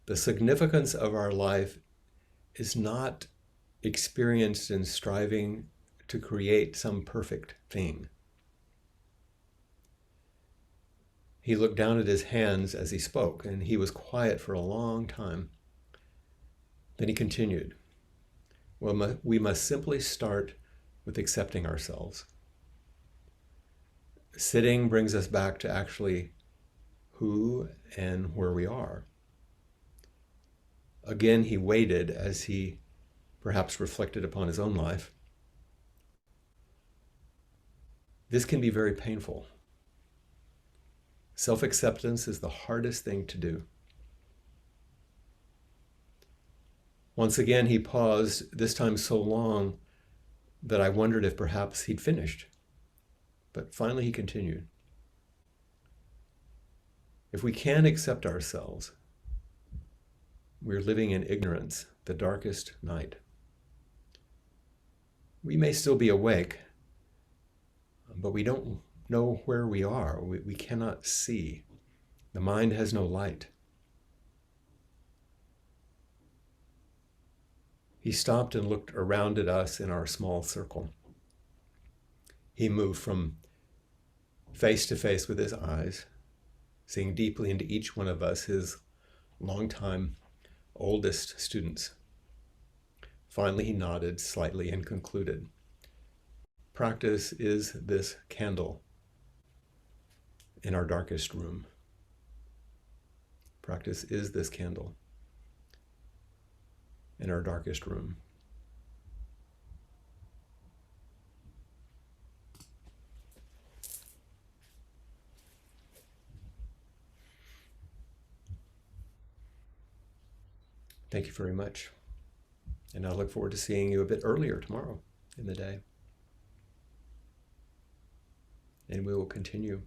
Speaker 1: The significance of our life is not experienced in striving to create some perfect thing. He looked down at his hands as he spoke, and he was quiet for a long time. Then he continued, well, we must simply start with accepting ourselves. Sitting brings us back to actually who and where we are. Again, he waited as he perhaps reflected upon his own life. This can be very painful. Self-acceptance is the hardest thing to do. Once again, he paused, this time so long that I wondered if perhaps he'd finished. But finally he continued. If we can't accept ourselves, we're living in ignorance, the darkest night. We may still be awake, but we don't know where we are. We cannot see. The mind has no light. He stopped and looked around at us in our small circle. He moved from face to face with his eyes, seeing deeply into each one of us, his longtime oldest students. Finally, he nodded slightly and concluded, practice is this candle in our darkest room. Practice is this candle in our darkest room. Thank you very much. And I look forward to seeing you a bit earlier tomorrow in the day. And we will continue